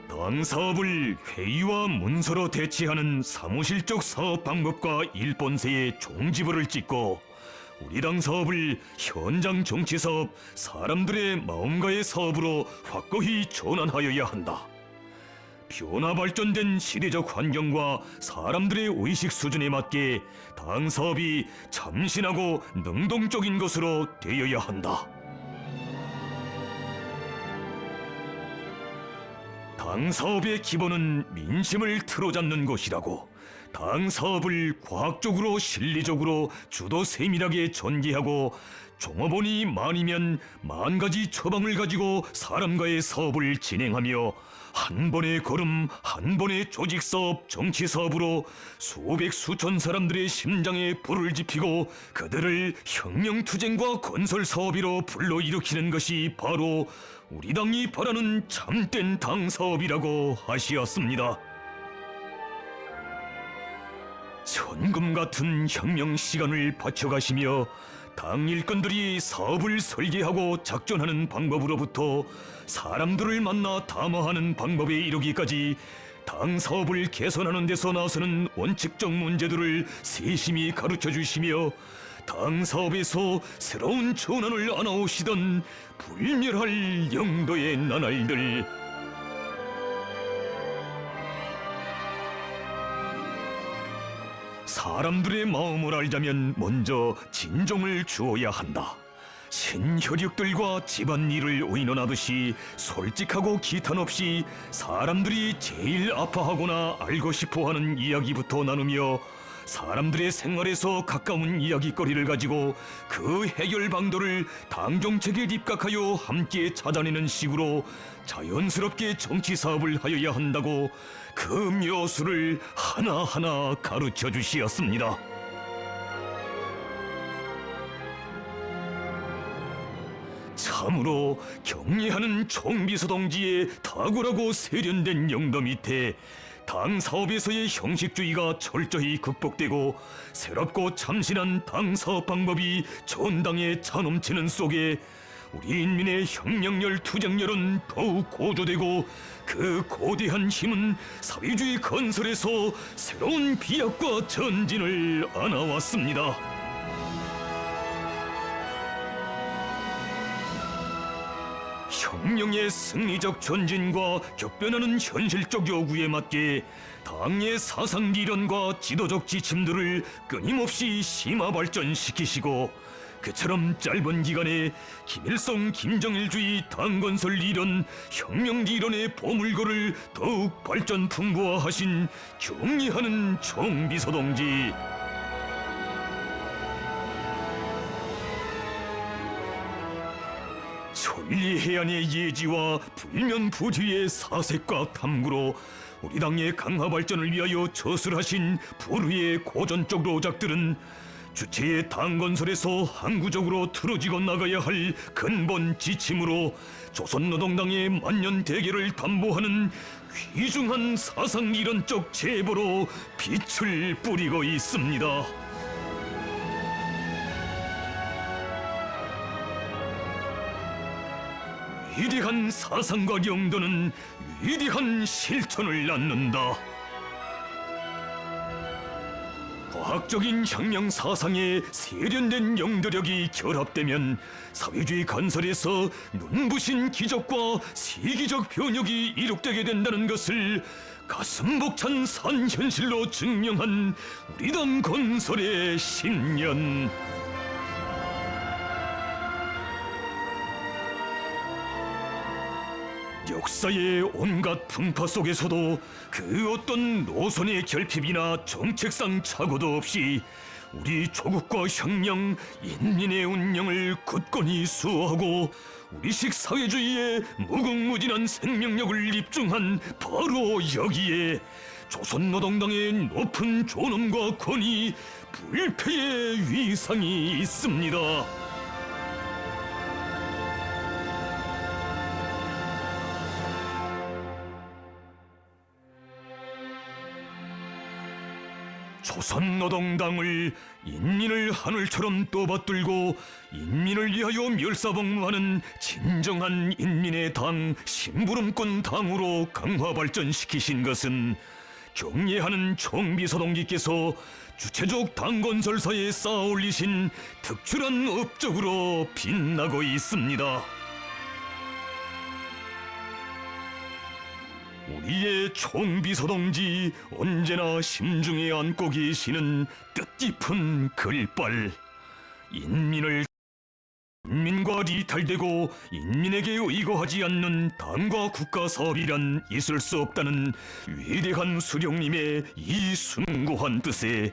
당 사업을 회의와 문서로 대체하는 사무실적 사업 방법과 일본세의 종지부를 찍고 우리 당 사업을 현장 정치 사업, 사람들의 마음과의 사업으로 확고히 전환하여야 한다. 변화 발전된 시대적 환경과 사람들의 의식 수준에 맞게 당 사업이 참신하고 능동적인 것으로 되어야 한다. 당 사업의 기본은 민심을 틀어잡는 것이라고, 당 사업을 과학적으로 실리적으로 주도 세밀하게 전개하고 종업원이 많으면 만 가지 처방을 가지고 사람과의 사업을 진행하며 한 번의 걸음, 한 번의 조직 사업, 정치 사업으로 수백 수천 사람들의 심장에 불을 지피고 그들을 혁명투쟁과 건설 사업으로 불러일으키는 것이 바로 우리 당이 바라는 참된 당 사업이라고 하시었습니다. 천금 같은 혁명 시간을 바쳐가시며 당 일꾼들이 사업을 설계하고 작전하는 방법으로부터 사람들을 만나 담화하는 방법에 이르기까지 당 사업을 개선하는 데서 나서는 원칙적 문제들을 세심히 가르쳐 주시며 당 사업에서 새로운 전환을 안아오시던 불멸할 영도의 나날들, 사람들의 마음을 알자면 먼저 진정을 주어야 한다. 신혈육들과 집안일을 의논하듯이 솔직하고 기탄 없이 사람들이 제일 아파하거나 알고 싶어하는 이야기부터 나누며 사람들의 생활에서 가까운 이야기거리를 가지고 그 해결 방도를 당 정책에 입각하여 함께 찾아내는 식으로 자연스럽게 정치 사업을 하여야 한다고 그 묘수를 하나하나 가르쳐 주시었습니다. 참으로 경례하는 총비서동지의 탁월하고 세련된 영도 밑에 당 사업에서의 형식주의가 철저히 극복되고 새롭고 참신한 당 사업 방법이 전당에 차넘치는 속에 우리 인민의 혁명열 투쟁열은 더욱 고조되고 그 거대한 힘은 사회주의 건설에서 새로운 비약과 전진을 안아왔습니다. 혁명의 승리적 전진과 격변하는 현실적 요구에 맞게 당의 사상 이론과 지도적 지침들을 끊임없이 심화 발전시키시고 그처럼 짧은 기간에 김일성 김정일주의 당건설 이론, 혁명 이론의 보물고를 더욱 발전 풍부화하신 경례하는 총비서동지, 천리해안의 예지와 불면부지의 사색과 탐구로 우리 당의 강화 발전을 위하여 저술하신 불후의 고전적 로작들은 주체의 당 건설에서 항구적으로 틀어지고 나가야 할 근본 지침으로 조선노동당의 만년 대계를 담보하는 귀중한 사상 이론적 제보로 빛을 뿌리고 있습니다. 위대한 사상과 영도는 위대한 실천을 낳는다. 과학적인 혁명 사상에 세련된 영도력이 결합되면 사회주의 건설에서 눈부신 기적과 세기적 변혁이 이룩되게 된다는 것을 가슴 벅찬 산현실로 증명한 우리 당 건설의 신년. 역사의 온갖 풍파 속에서도 그 어떤 노선의 결핍이나 정책상 착오도 없이 우리 조국과 혁명, 인민의 운명을 굳건히 수호하고 우리식 사회주의의 무궁무진한 생명력을 입증한 바로 여기에 조선노동당의 높은 존엄과 권위, 불패의 위상이 있습니다. 조선노동당을 인민을 하늘처럼 떠받들고 인민을 위하여 멸사복무하는 진정한 인민의 당 심부름꾼 당으로 강화 발전시키신 것은 경례하는 총비서동지께서 주체적 당 건설사에 쌓아올리신 특출한 업적으로 빛나고 있습니다. 우리의 총비서동지 언제나 심중에 안고 계시는 뜻깊은 글발. 인민과 이탈되고 인민에게 의거하지 않는 당과 국가 사업이란 있을 수 없다는 위대한 수령님의 이 숭고한 뜻에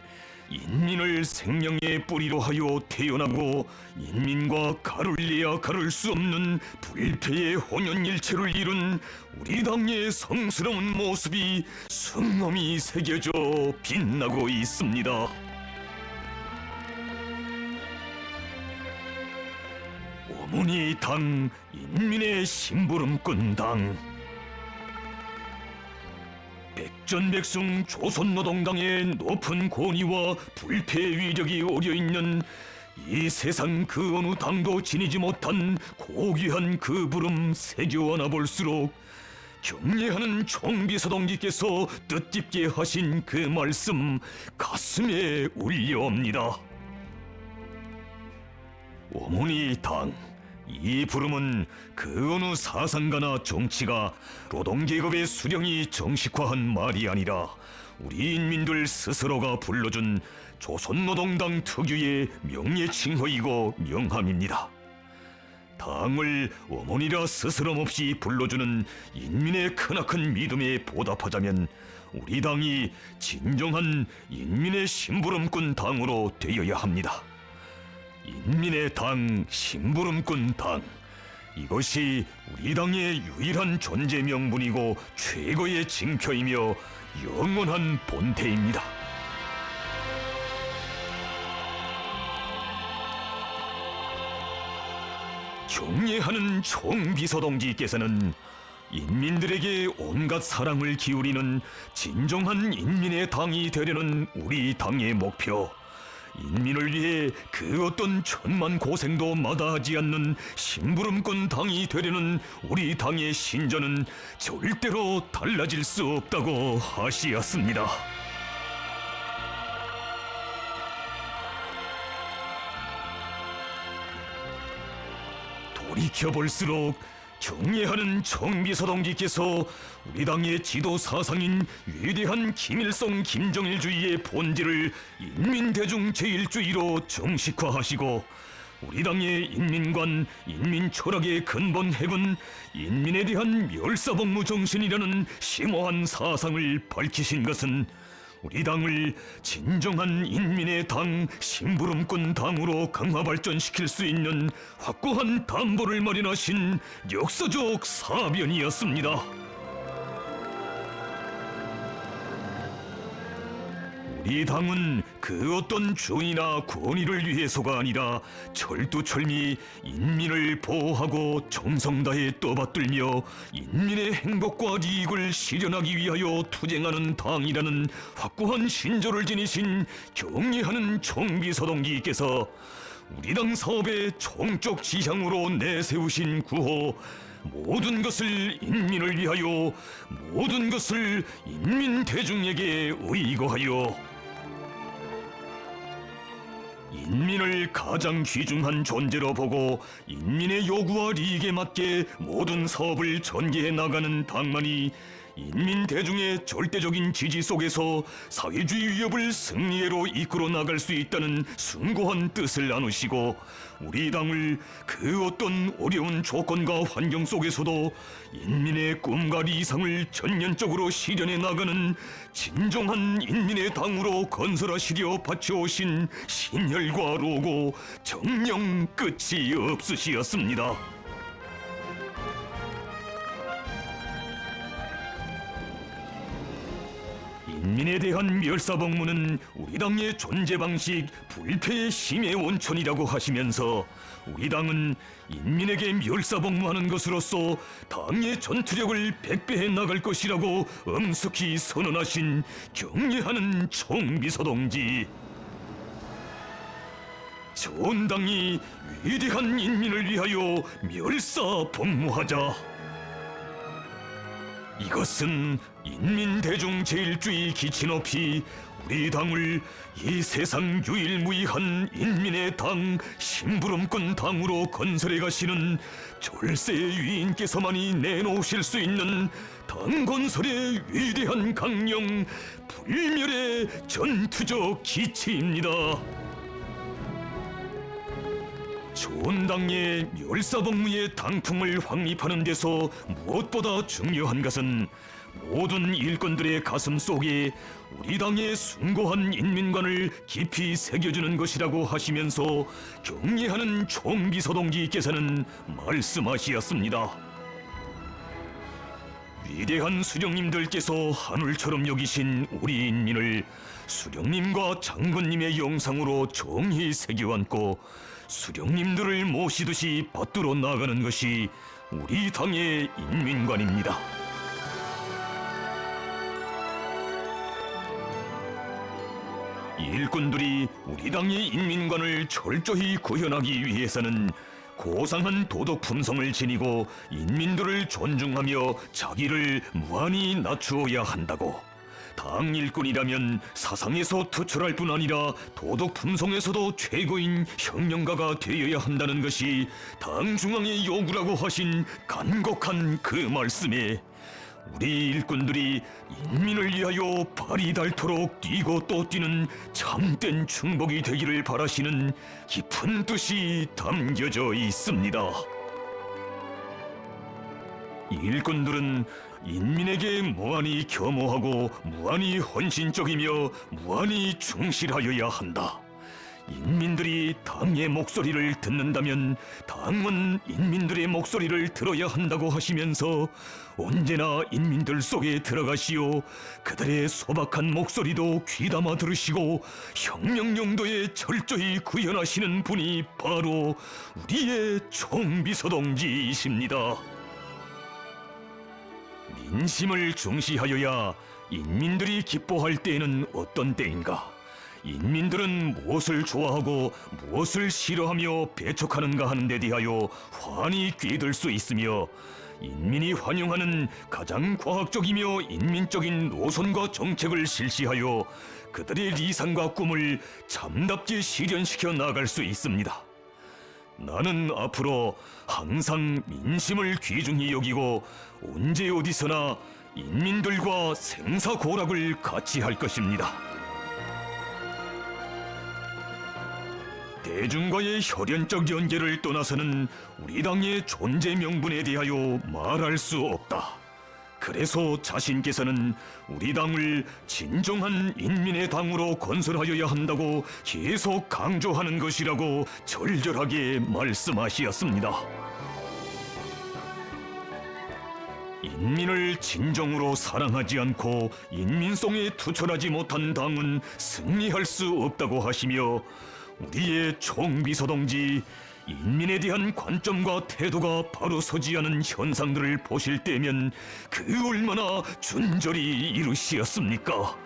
인민을 생명의 뿌리로 하여 태어나고 인민과 가를래야 가를 수 없는 불패의 혼연일체를 이룬 우리 당의 성스러운 모습이 승엄히 새겨져 빛나고 있습니다. 어머니 당, 인민의 심부름꾼 당. 백전백승 조선노동당의 높은 권위와 불패의 위력이 어려있는 이 세상 그 어느 당도 지니지 못한 고귀한 그 부름 새겨안아 볼수록 경례하는 총비서동지께서 뜻깊게 하신 그 말씀 가슴에 울려옵니다. 어머니 당, 이 부름은 그 어느 사상가나 정치가 노동계급의 수령이 정식화한 말이 아니라 우리 인민들 스스로가 불러준 조선노동당 특유의 명예칭호이고 명함입니다. 당을 어머니라 스스럼 없이 불러주는 인민의 크나큰 믿음에 보답하자면 우리 당이 진정한 인민의 심부름꾼 당으로 되어야 합니다. 인민의 당, 심부름꾼 당, 이것이 우리 당의 유일한 존재 명분이고 최고의 징표이며 영원한 본태입니다. 경례하는 총비서동지께서는 인민들에게 온갖 사랑을 기울이는 진정한 인민의 당이 되려는 우리 당의 목표, 인민을 위해 그 어떤 천만 고생도 마다하지 않는 심부름꾼 당이 되려는 우리 당의 신전은 절대로 달라질 수 없다고 하시었습니다. 돌이켜볼수록 경례하는 총비서동지께서 우리 당의 지도 사상인 위대한 김일성 김정일주의의 본질을 인민대중 제일주의로 정식화하시고 우리 당의 인민관, 인민철학의 근본 핵은 인민에 대한 멸사복무 정신이라는 심오한 사상을 밝히신 것은 우리 당을 진정한 인민의 당, 심부름꾼 당으로 강화 발전시킬 수 있는 확고한 담보를 마련하신 역사적 사변이었습니다. 우리 당은 그 어떤 주인이나 권위를 위해서가 아니라 철두철미 인민을 보호하고 정성 다해 떠받들며 인민의 행복과 이익을 실현하기 위하여 투쟁하는 당이라는 확고한 신조를 지니신 경의하는 총비서동지께서 우리 당 사업의 총적 지향으로 내세우신 구호 모든 것을 인민을 위하여 모든 것을 인민 대중에게 의거하여 인민을 가장 귀중한 존재로 보고 인민의 요구와 이익에 맞게 모든 사업을 전개해 나가는 당만이 인민 대중의 절대적인 지지 속에서 사회주의 위협을 승리로 이끌어 나갈 수 있다는 숭고한 뜻을 나누시고 우리 당을 그 어떤 어려운 조건과 환경 속에서도 인민의 꿈과 이상을 전면적으로 실현해 나가는 진정한 인민의 당으로 건설하시려 바쳐오신 신혈과 로고 정령 끝이 없으시었습니다. 인민에 대한 멸사복무는 우리 당의 존재 방식 불패의 심의 원천이라고 하시면서 우리 당은 인민에게 멸사복무하는 것으로서 당의 전투력을 백배해 나갈 것이라고 엄숙히 선언하신 경례하는 총비서동지. 좋은 당이 위대한 인민을 위하여 멸사복무하자. 이것은 인민대중 제일주의 기치 높이 우리 당을 이 세상 유일무이한 인민의 당 심부름꾼 당으로 건설해 가시는 졸세의 위인께서만이 내놓으실 수 있는 당 건설의 위대한 강령 불멸의 전투적 기치입니다. 좋은 당의 멸사복무의 당풍을 확립하는 데서 무엇보다 중요한 것은 모든 일꾼들의 가슴 속에 우리 당의 숭고한 인민관을 깊이 새겨주는 것이라고 하시면서 경례하는 총비서동지께서는 말씀하시었습니다. 위대한 수령님들께서 하늘처럼 여기신 우리 인민을 수령님과 장군님의 영상으로 정히 새겨안고 수령님들을 모시듯이 받들어 나가는 것이 우리 당의 인민관입니다. 일꾼들이 우리 당의 인민관을 철저히 구현하기 위해서는 고상한 도덕 품성을 지니고 인민들을 존중하며 자기를 무한히 낮추어야 한다고. 당 일꾼이라면 사상에서 투철할 뿐 아니라 도덕 품성에서도 최고인 혁명가가 되어야 한다는 것이 당 중앙의 요구라고 하신 간곡한 그 말씀에 우리 일꾼들이 인민을 위하여 발이 닳도록 뛰고 또 뛰는 참된 충복이 되기를 바라시는 깊은 뜻이 담겨져 있습니다. 일꾼들은 인민에게 무한히 겸허하고 무한히 헌신적이며 무한히 충실하여야 한다. 인민들이 당의 목소리를 듣는다면 당은 인민들의 목소리를 들어야 한다고 하시면서 언제나 인민들 속에 들어가시어 그들의 소박한 목소리도 귀담아 들으시고 혁명 용도에 철저히 구현하시는 분이 바로 우리의 총비서동지이십니다. 민심을 중시하여야 인민들이 기뻐할 때에는 어떤 때인가? 인민들은 무엇을 좋아하고 무엇을 싫어하며 배척하는가 하는 데 대하여 환히 꿰들 수 있으며 인민이 환영하는 가장 과학적이며 인민적인 노선과 정책을 실시하여 그들의理想과 꿈을 참답게 실현시켜 나갈 수 있습니다. 나는 앞으로 항상 민심을 귀중히 여기고 언제 어디서나 인민들과 생사고락을 같이 할 것입니다. 대중과의 혈연적 연계를 떠나서는 우리 당의 존재 명분에 대하여 말할 수 없다. 그래서 자신께서는 우리 당을 진정한 인민의 당으로 건설하여야 한다고 계속 강조하는 것이라고 절절하게 말씀하시었습니다. 인민을 진정으로 사랑하지 않고 인민성에 투철하지 못한 당은 승리할 수 없다고 하시며, 우리의 총비서동지 인민에 대한 관점과 태도가 바로 서지 않은 현상들을 보실 때면 그 얼마나 준절히 이루시었습니까?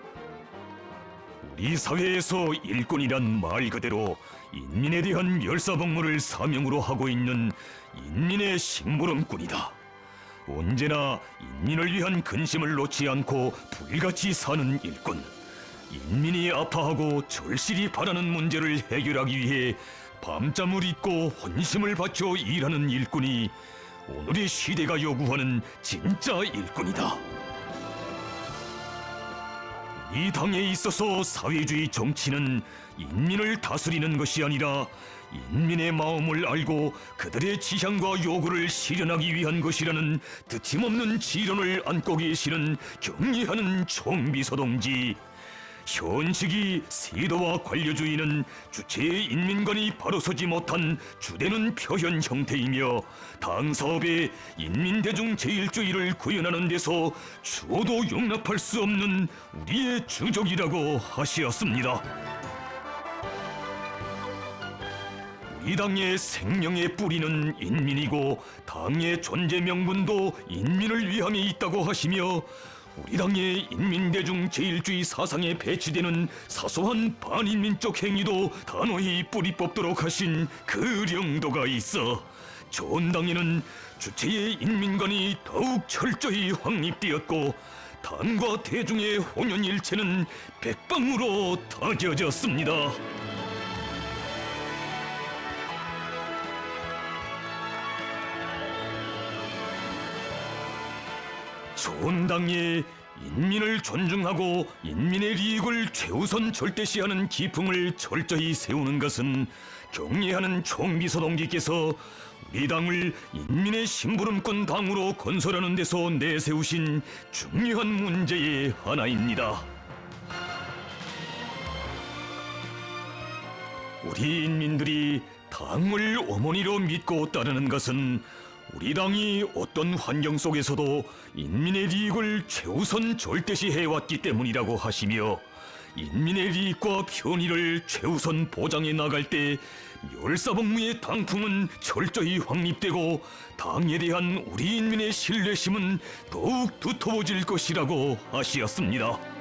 우리 사회에서 일꾼이란 말 그대로 인민에 대한 멸사복무를 사명으로 하고 있는 인민의 심부름꾼이다. 언제나 인민을 위한 근심을 놓지 않고 불같이 사는 일꾼, 인민이 아파하고 절실히 바라는 문제를 해결하기 위해 밤잠을 잊고 혼심을 바쳐 일하는 일꾼이 오늘의 시대가 요구하는 진짜 일꾼이다. 이 당에 있어서 사회주의 정치는 인민을 다스리는 것이 아니라 인민의 마음을 알고 그들의 지향과 요구를 실현하기 위한 것이라는 드침없는 지론을 안고 계시는 경의하는 총비서동지, 현직이 세도와 관료주의는 주체의 인민관이 바로 서지 못한 주되는 표현 형태이며 당 사업에 인민대중 제일주의를 구현하는 데서 추호도 용납할 수 없는 우리의 주적이라고 하시었습니다. 우리 당의 생명의 뿌리는 인민이고 당의 존재 명분도 인민을 위함에 있다고 하시며, 우리 당의 인민대중 제일주의 사상에 배치되는 사소한 반인민적 행위도 단호히 뿌리 뽑도록 하신 그령도가 있어 전 당에는 주체의 인민관이 더욱 철저히 확립되었고 당과 대중의 혼연일체는 백방으로 다져졌습니다. 좋은 당에 인민을 존중하고 인민의 이익을 최우선 절대시하는 기풍을 철저히 세우는 것은 경례하는 총비서동지께서 우리 당을 인민의 심부름꾼 당으로 건설하는 데서 내세우신 중요한 문제의 하나입니다. 우리 인민들이 당을 어머니로 믿고 따르는 것은 우리 당이 어떤 환경 속에서도 인민의 이익을 최우선 절대시 해왔기 때문이라고 하시며, 인민의 이익과 편의를 최우선 보장해 나갈 때 멸사복무의 당풍은 철저히 확립되고 당에 대한 우리 인민의 신뢰심은 더욱 두터워질 것이라고 하시었습니다.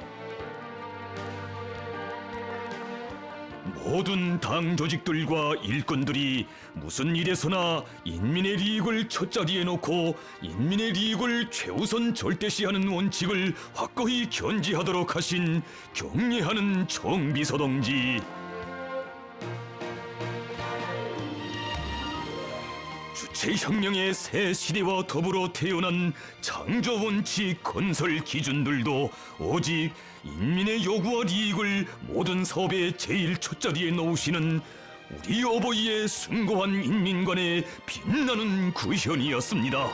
모든 당 조직들과 일꾼들이 무슨 일에서나 인민의 이익을 첫자리에 놓고 인민의 이익을 최우선 절대시하는 원칙을 확고히 견지하도록 하신 경례하는 총비서동지, 주체혁명의 새 시대와 더불어 태어난 창조원칙 건설 기준들도 오직 인민의 요구와 이익을 모든 사업의 제일 첫자리에 놓으시는 우리 어버이의 숭고한 인민관의 빛나는 구현이었습니다.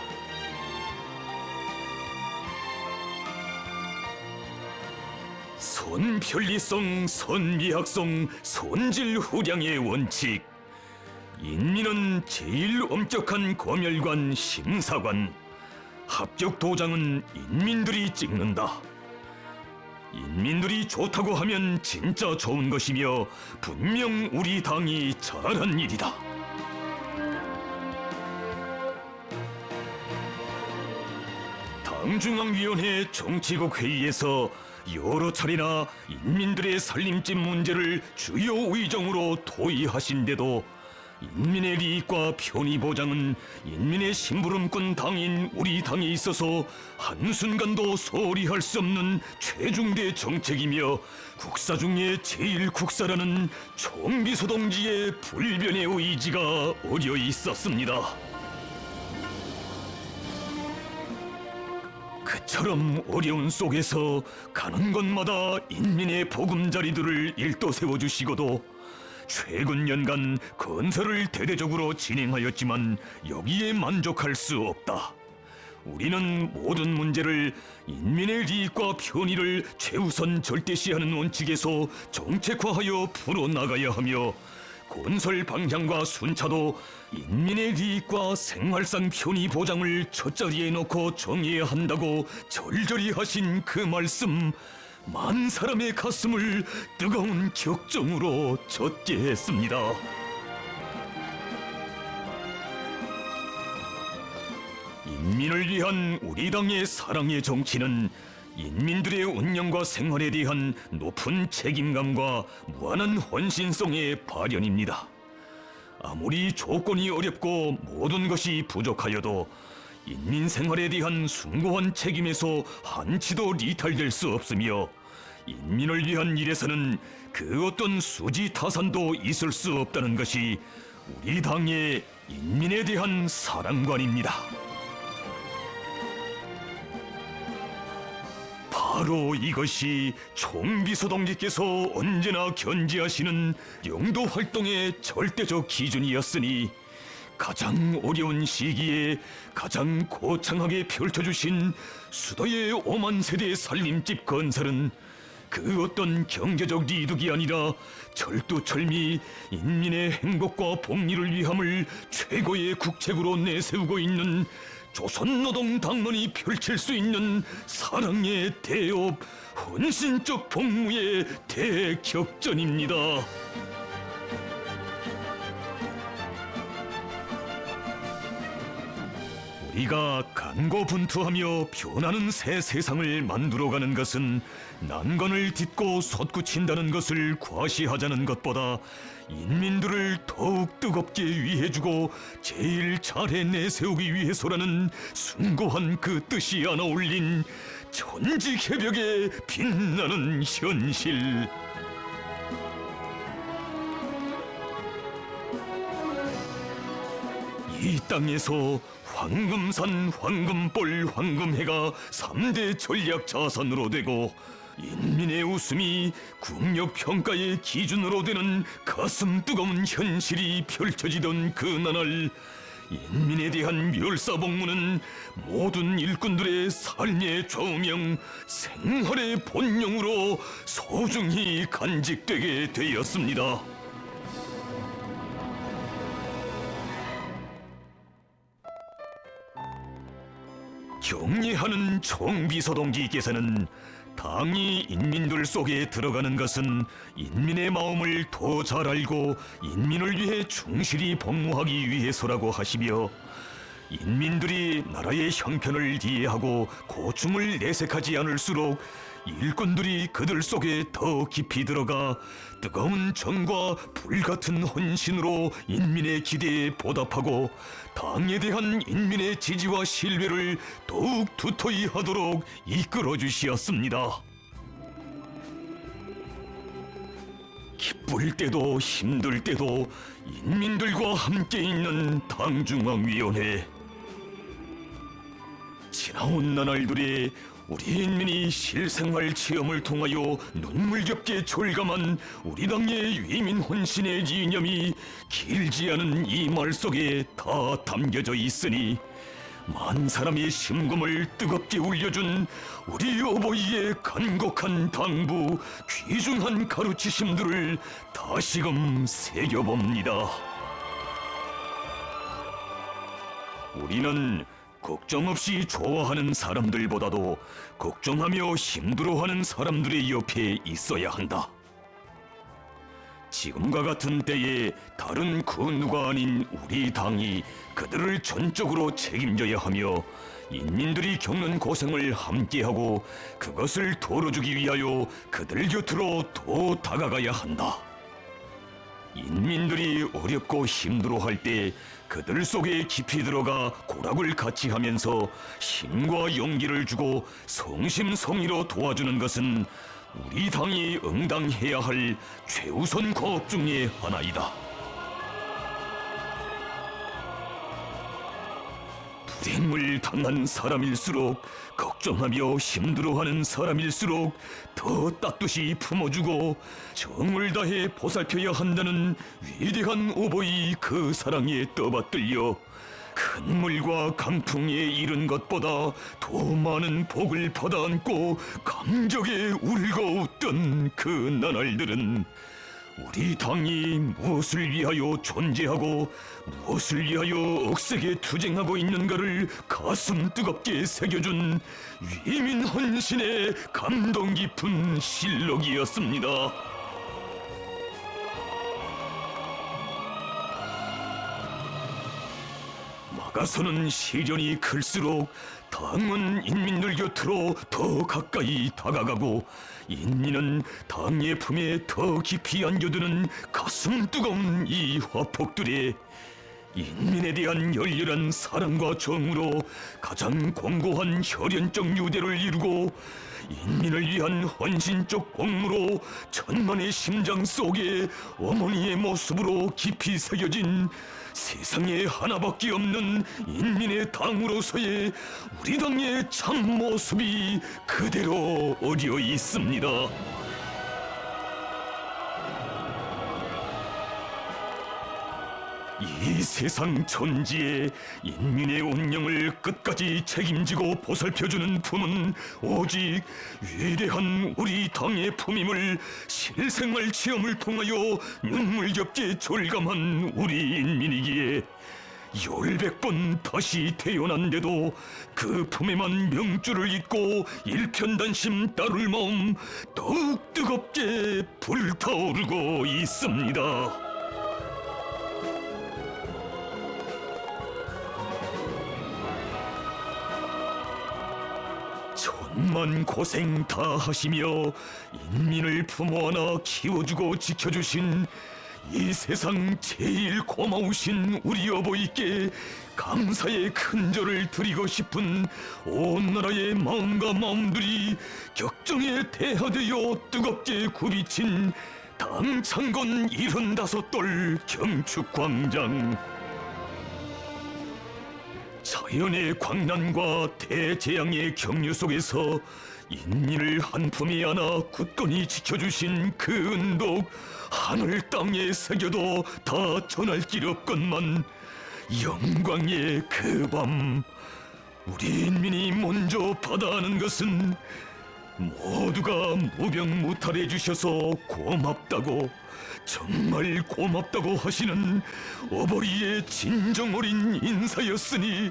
선편리성, 선미학성, 선질후량의 원칙. 인민은 제일 엄격한 검열관, 심사관. 합격 도장은 인민들이 찍는다. 인민들이 좋다고 하면 진짜 좋은 것이며 분명 우리 당이 잘한 일이다. 당중앙위원회 정치국 회의에서 여러 차례나 인민들의 살림집 문제를 주요 의정으로 토의하신데도 인민의 이익과 편의 보장은 인민의 심부름꾼 당인 우리 당에 있어서 한순간도 소홀히 할 수 없는 최중대 정책이며 국사 중에 제일 국사라는 총비서동지의 불변의 의지가 어려 있었습니다. 그처럼 어려운 속에서 가는 곳마다 인민의 보금자리들을 일도세워주시고도 최근 년간 건설을 대대적으로 진행하였지만 여기에 만족할 수 없다. 우리는 모든 문제를 인민의 이익과 편의를 최우선 절대시하는 원칙에서 정책화하여 풀어나가야 하며 건설 방향과 순차도 인민의利益과 생활상 편의 보장을 첫자리에 놓고 정해야 한다고 절절히 하신 그 말씀, 많은 사람의 가슴을 뜨거운 격정으로 젖게 했습니다. 인민을 위한 우리 당의 사랑의 정치는 인민들의 운영과 생활에 대한 높은 책임감과 무한한 헌신성의 발현입니다. 아무리 조건이 어렵고 모든 것이 부족하여도 인민 생활에 대한 숭고한 책임에서 한치도 리탈될 수 없으며, 인민을 위한 일에서는 그 어떤 수지 타산도 있을 수 없다는 것이 우리 당의 인민에 대한 사랑관입니다. 바로 이것이 총비서동지께서 언제나 견지하시는 영도 활동의 절대적 기준이었으니, 가장 어려운 시기에 가장 거창하게 펼쳐주신 수도의 5만 세대 살림집 건설은 그 어떤 경제적 이득이 아니라 철두철미 인민의 행복과 복리를 위함을 최고의 국책으로 내세우고 있는 조선노동당론이 펼칠 수 있는 사랑의 대업, 헌신적 복무의 대격전입니다. 우리가 간고분투하며 변하는 새 세상을 만들어가는 것은 난관을 딛고 솟구친다는 것을 과시하자는 것보다 인민들을 더욱 뜨겁게 위해주고 제일 잘해 내세우기 위해서라는 숭고한 그 뜻이 안아 올린 천지개벽의 빛나는 현실. 이 땅에서 황금산, 황금벌, 황금해가 3대 전략 자산으로 되고, 인민의 웃음이 국력평가의 기준으로 되는 가슴 뜨거운 현실이 펼쳐지던 그 나날, 인민에 대한 멸사복무는 모든 일꾼들의 삶의 좌우명, 생활의 본령으로 소중히 간직되게 되었습니다. 경례하는 총비서동지께서는 당이 인민들 속에 들어가는 것은 인민의 마음을 더 잘 알고 인민을 위해 충실히 복무하기 위해서라고 하시며, 인민들이 나라의 형편을 이해하고 고충을 내색하지 않을수록 일꾼들이 그들 속에 더 깊이 들어가 뜨거운 정과 불같은 헌신으로 인민의 기대에 보답하고 당에 대한 인민의 지지와 신뢰를 더욱 두터이 하도록 이끌어 주시었습니다. 기쁠 때도 힘들 때도 인민들과 함께 있는 당중앙위원회. 지나온 나날들의 우리 인민이 실생활 체험을 통하여 눈물겹게 절감한 우리 당의 위민 혼신의 이념이 길지 않은 이 말 속에 다 담겨져 있으니, 만 사람의 심금을 뜨겁게 울려준 우리 어버이의 간곡한 당부, 귀중한 가르치심들을 다시금 새겨봅니다. 우리는 걱정 없이 좋아하는 사람들보다도 걱정하며 힘들어하는 사람들의 옆에 있어야 한다. 지금과 같은 때에 다른 그 누가 아닌 우리 당이 그들을 전적으로 책임져야 하며, 인민들이 겪는 고생을 함께하고 그것을 덜어주기 위하여 그들 곁으로 더 다가가야 한다. 인민들이 어렵고 힘들어할 때 그들 속에 깊이 들어가 고락을 같이 하면서 힘과 용기를 주고 성심성의로 도와주는 것은 우리 당이 응당해야 할 최우선 과업 중의 하나이다. 불행을 당한 사람일수록, 걱정하며 힘들어하는 사람일수록 더 따뜻이 품어주고 정을 다해 보살펴야 한다는 위대한 어버이 그 사랑에 떠받들려 큰 물과 강풍에 이른 것보다 더 많은 복을 받아안고 감격에 울고 웃던 그 나날들은 우리 당이 무엇을 위하여 존재하고 무엇을 위하여 억세게 투쟁하고 있는가를 가슴 뜨겁게 새겨준 위민 헌신의 감동 깊은 실록이었습니다. 막아서는 시련이 클수록 당은 인민들 곁으로 더 가까이 다가가고 인민은 당의 품에 더 깊이 안겨드는 가슴 뜨거운 이 화폭들에 인민에 대한 열렬한 사랑과 정으로 가장 공고한 혈연적 유대를 이루고 인민을 위한 헌신적 공무로 천만의 심장 속에 어머니의 모습으로 깊이 새겨진 세상에 하나밖에 없는 인민의 당으로서의 우리 당의 참모습이 그대로 어려 있습니다. 이 세상 천지에 인민의 운명을 끝까지 책임지고 보살펴주는 품은 오직 위대한 우리 당의 품임을 실생활 체험을 통하여 눈물겹게 절감한 우리 인민이기에 1000번 다시 태어난데도 그 품에만 명줄을 잇고 일편단심 따를 마음 더욱 뜨겁게 불타오르고 있습니다. 천만 고생 다 하시며 인민을 품어 안아 키워주고 지켜주신 이 세상 제일 고마우신 우리 어버이께 감사의 큰절을 드리고 싶은 온 나라의 마음과 마음들이 격정에 대하되어 뜨겁게 굽이친 당 창건 75돌 경축광장. 자연의 광난과 대재앙의 격려 속에서 인민을 한 품에 안아 굳건히 지켜주신 그 은독 하늘 땅에 새겨도 다 전할 길 없건만 영광의 그 밤 우리 인민이 먼저 받아하는 것은 모두가 무병무탈해 주셔서 고맙다고 정말 고맙다고 하시는 어버이의 진정 어린 인사였으니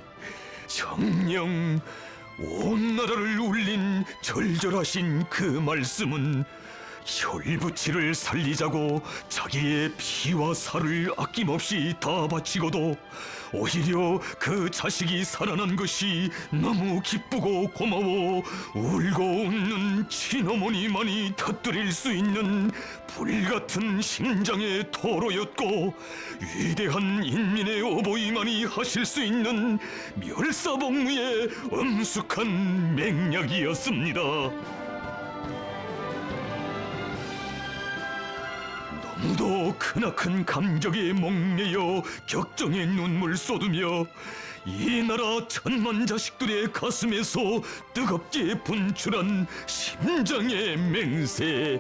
정녕 온 나라를 울린 절절하신 그 말씀은 혈부치를 살리자고 자기의 피와 살을 아낌없이 다 바치고도 오히려 그 자식이 살아난 것이 너무 기쁘고 고마워 울고 웃는 친어머니만이 터뜨릴 수 있는 불같은 심장의 토로였고 위대한 인민의 어버이만이 하실 수 있는 멸사복무의 엄숙한 맹약이었습니다. 너무도 크나큰 감격에 목매여 격정의 눈물 쏟으며 이 나라 천만 자식들의 가슴에서 뜨겁게 분출한 심장의 맹세.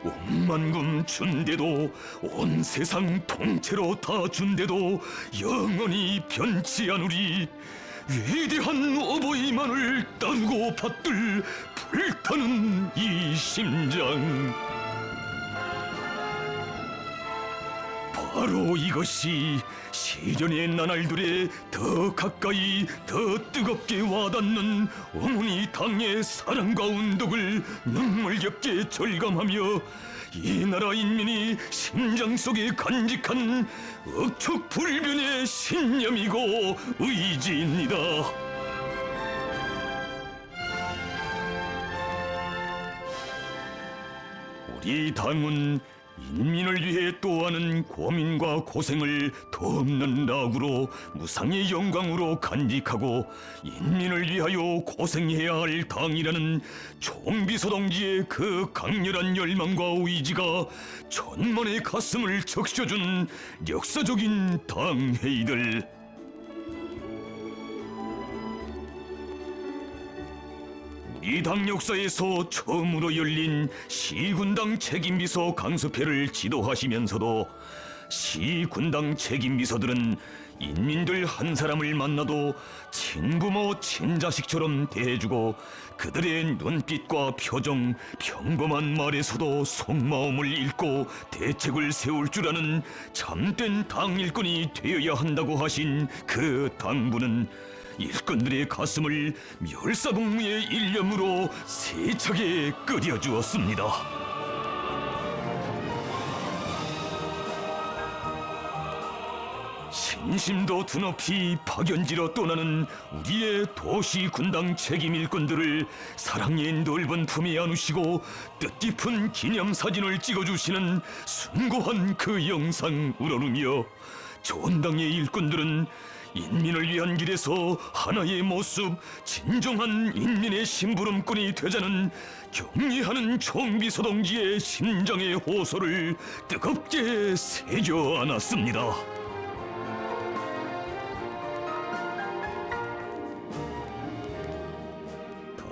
억만금 준대도 온 세상 통째로 다 준대도 영원히 변치 않으리. 위대한 어버이만을 따르고 받들 불타는 이 심장. 바로 이것이 시련의 나날들에 더 가까이 더 뜨겁게 와닿는 어머니 당의 사랑과 운덕을 눈물겹게 절감하며 이 나라 인민이 심장 속에 간직한 억척불변의 신념이고 의지입니다. 우리 당은 인민을 위해 또하는 고민과 고생을 덧없는 낙으로 무상의 영광으로 간직하고 인민을 위하여 고생해야 할 당이라는 총비서동지의 그 강렬한 열망과 의지가 천만의 가슴을 적셔준 역사적인 당회의들. 이 당 역사에서 처음으로 열린 시군당 책임비서 강습회를 지도하시면서도 시군당 책임비서들은 인민들 한 사람을 만나도 친부모 친자식처럼 대해주고 그들의 눈빛과 표정, 평범한 말에서도 속마음을 읽고 대책을 세울 줄 아는 참된 당일꾼이 되어야 한다고 하신 그 당부는 일꾼들의 가슴을 멸사복무의 일념으로 세차게 끓여주었습니다. 신심도 드높이 파견지러 떠나는 우리의 도시 군당 책임 일꾼들을 사랑의 넓은 품에 안으시고 뜻깊은 기념사진을 찍어주시는 숭고한 그 영상 우러르며 전당의 일꾼들은 인민을 위한 길에서 하나의 모습, 진정한 인민의 심부름꾼이 되자는 격리하는 총비서동지의 심장의 호소를 뜨겁게 새겨 안았습니다.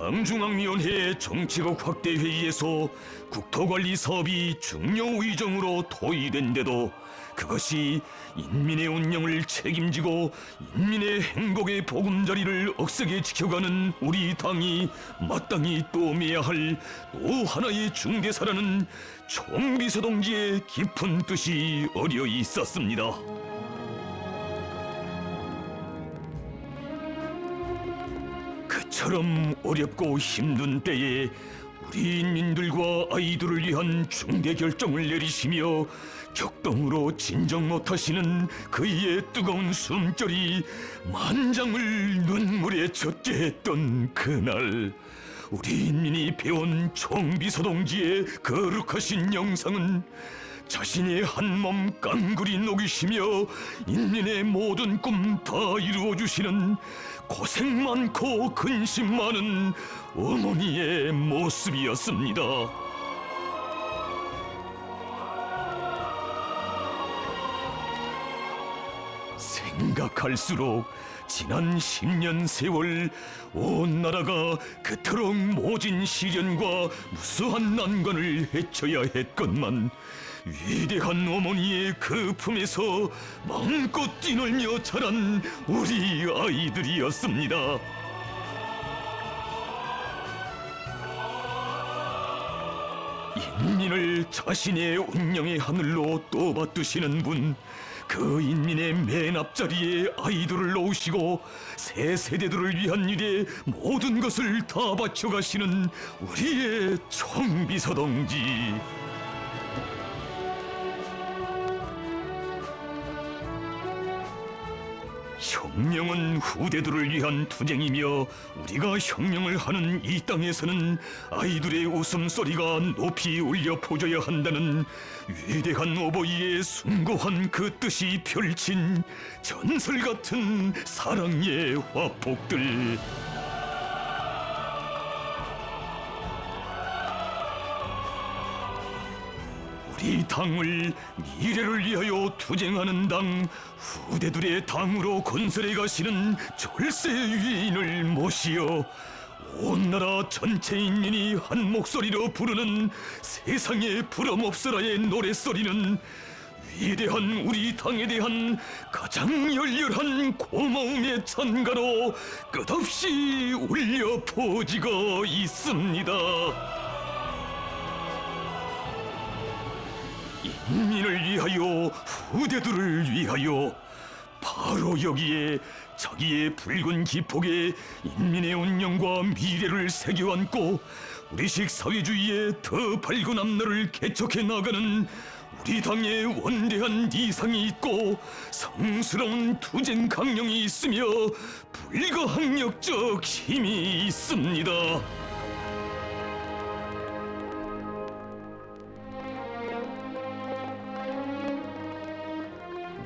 당중앙위원회 정치국 확대 회의에서 국토관리 사업이 중요 의정으로 토의된데도 그것이 인민의 운영을 책임지고 인민의 행복의 보금자리를 억세게 지켜가는 우리 당이 마땅히 떠매야 할 또 하나의 중대사라는 총비서동지의 깊은 뜻이 어려 있었습니다. 그처럼 어렵고 힘든 때에 우리 인민들과 아이들을 위한 중대 결정을 내리시며 격동으로 진정 못하시는 그의 뜨거운 숨결이 만장을 눈물에 젖게 했던 그날, 우리 인민이 배운 총비서동지의 거룩하신 영상은 자신의 한 몸 깡그리 녹이시며 인민의 모든 꿈 다 이루어주시는 고생 많고 근심 많은 어머니의 모습이었습니다. 생각할수록 지난 10년 세월 온 나라가 그토록 모진 시련과 무수한 난관을 헤쳐야 했건만 위대한 어머니의 그 품에서 마음껏 뛰놀며 자란 우리 아이들이었습니다. 인민을 자신의 운명의 하늘로 떠받드시는 분, 그 인민의 맨 앞자리에 아이들을 놓으시고 새 세대들을 위한 일에 모든 것을 다 바쳐가시는 우리의 총비서동지. 혁명은 후대들을 위한 투쟁이며 우리가 혁명을 하는 이 땅에서는 아이들의 웃음소리가 높이 울려 퍼져야 한다는 위대한 오버이의 숭고한 그 뜻이 펼친 전설 같은 사랑의 화폭들. 우리 당을 미래를 위하여 투쟁하는 당, 후대들의 당으로 건설해 가시는 절세 위인을 모시어 온 나라 전체 인민이 한 목소리로 부르는 세상에 부름없으라의 노랫소리는 위대한 우리 당에 대한 가장 열렬한 고마움의 찬가로 끝없이 울려 퍼지고 있습니다. 인민을 위하여, 후대들을 위하여, 바로 여기에 자기의 붉은 기폭에 인민의 운명과 미래를 새겨안고 우리식 사회주의의 더 밝은 앞날을 개척해 나가는 우리 당의 원대한 이상이 있고 성스러운 투쟁 강령이 있으며 불가항력적 힘이 있습니다.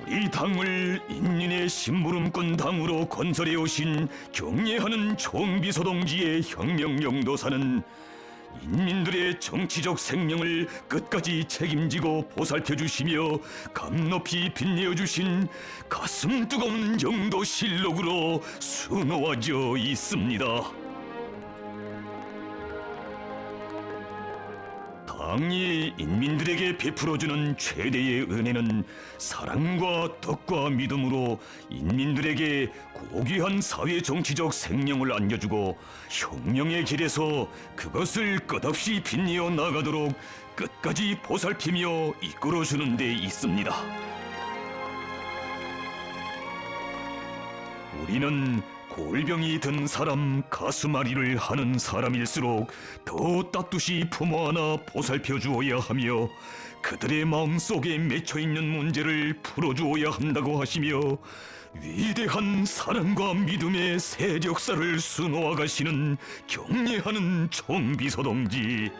이 당을 인민의 심부름꾼 당으로 건설해 오신 경례하는 총비서동지의 혁명영도사는 인민들의 정치적 생명을 끝까지 책임지고 보살펴 주시며 감높이 빛내어 주신 가슴 뜨거운 영도실록으로 수놓아져 있습니다. 당이 인민들에게 베풀어주는 최대의 은혜는 사랑과 덕과 믿음으로 인민들에게 고귀한 사회 정치적 생명을 안겨주고 혁명의 길에서 그것을 끝없이 빛내어 나가도록 끝까지 보살피며 이끌어주는 데 있습니다. 우리는 골병이 든 사람 가슴앓이를 하는 사람일수록 더 따뜻이 품어 안아 보살펴 주어야 하며 그들의 마음속에 맺혀있는 문제를 풀어주어야 한다고 하시며 위대한 사랑과 믿음의 세력사를 수놓아 가시는 경례하는 총비서 동지,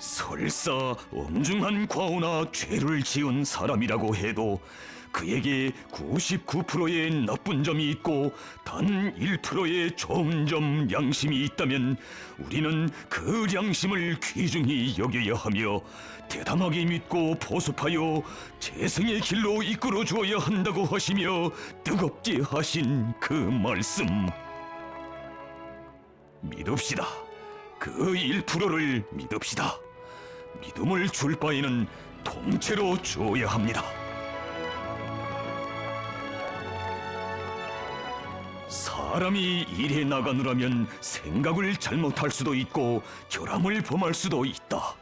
설사 엄중한 과오나 죄를 지은 사람이라고 해도 그에게 99%의 나쁜 점이 있고 단 1%의 좋은 점, 양심이 있다면 우리는 그 양심을 귀중히 여겨야 하며 대담하게 믿고 보습하여 재생의 길로 이끌어 주어야 한다고 하시며 뜨겁게 하신 그 말씀, 믿읍시다. 그 1%를 믿읍시다. 믿음을 줄 바에는 통째로 주어야 합니다. 사람이 일해 나가느라면 생각을 잘못할 수도 있고 결함을 범할 수도 있다.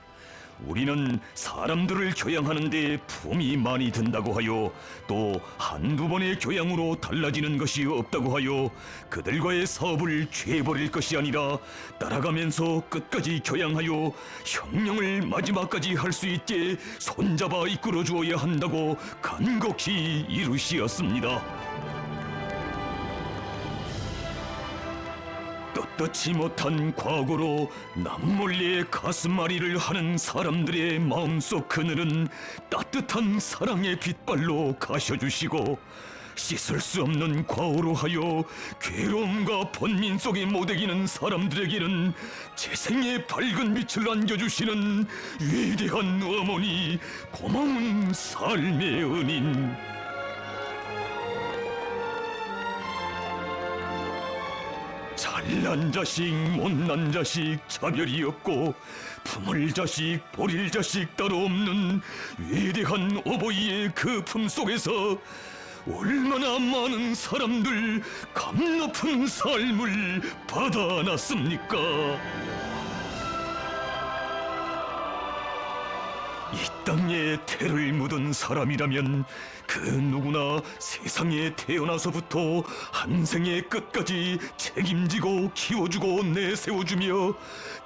우리는 사람들을 교양하는데 품이 많이 든다고 하여 또 한두 번의 교양으로 달라지는 것이 없다고 하여 그들과의 사업을 죄버릴 것이 아니라 따라가면서 끝까지 교양하여 혁명을 마지막까지 할 수 있게 손잡아 이끌어 주어야 한다고 간곡히 이루시었습니다. 떳떳지 못한 과거로 남몰래 가슴앓이를 하는 사람들의 마음속 그늘은 따뜻한 사랑의 빛발로 가셔주시고 씻을 수 없는 과오로 하여 괴로움과 번민 속에 못이기는 사람들에게는 재생의 밝은 빛을 안겨주시는 위대한 어머니, 고마운 삶의 은인, 잘난 자식, 못난 자식 차별이 없고 품을 자식, 버릴 자식 따로 없는 위대한 어버이의 그 품 속에서 얼마나 많은 사람들 감 높은 삶을 받아놨습니까? 이 땅에 태를 묻은 사람이라면 그 누구나 세상에 태어나서부터 한 생의 끝까지 책임지고 키워주고 내세워주며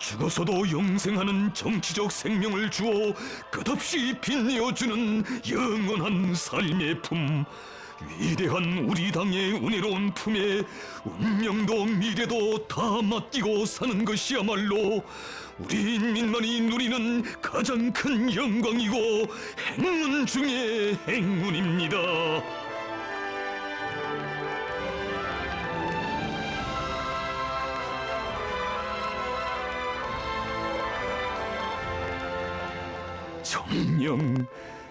죽어서도 영생하는 정치적 생명을 주어 끝없이 빛내어주는 영원한 삶의 품, 위대한 우리 당의 은혜로운 품에 운명도 미래도 다 맡기고 사는 것이야말로 우리 인민만이 누리는 가장 큰 영광이고 행운 중의 행운입니다. 정녕,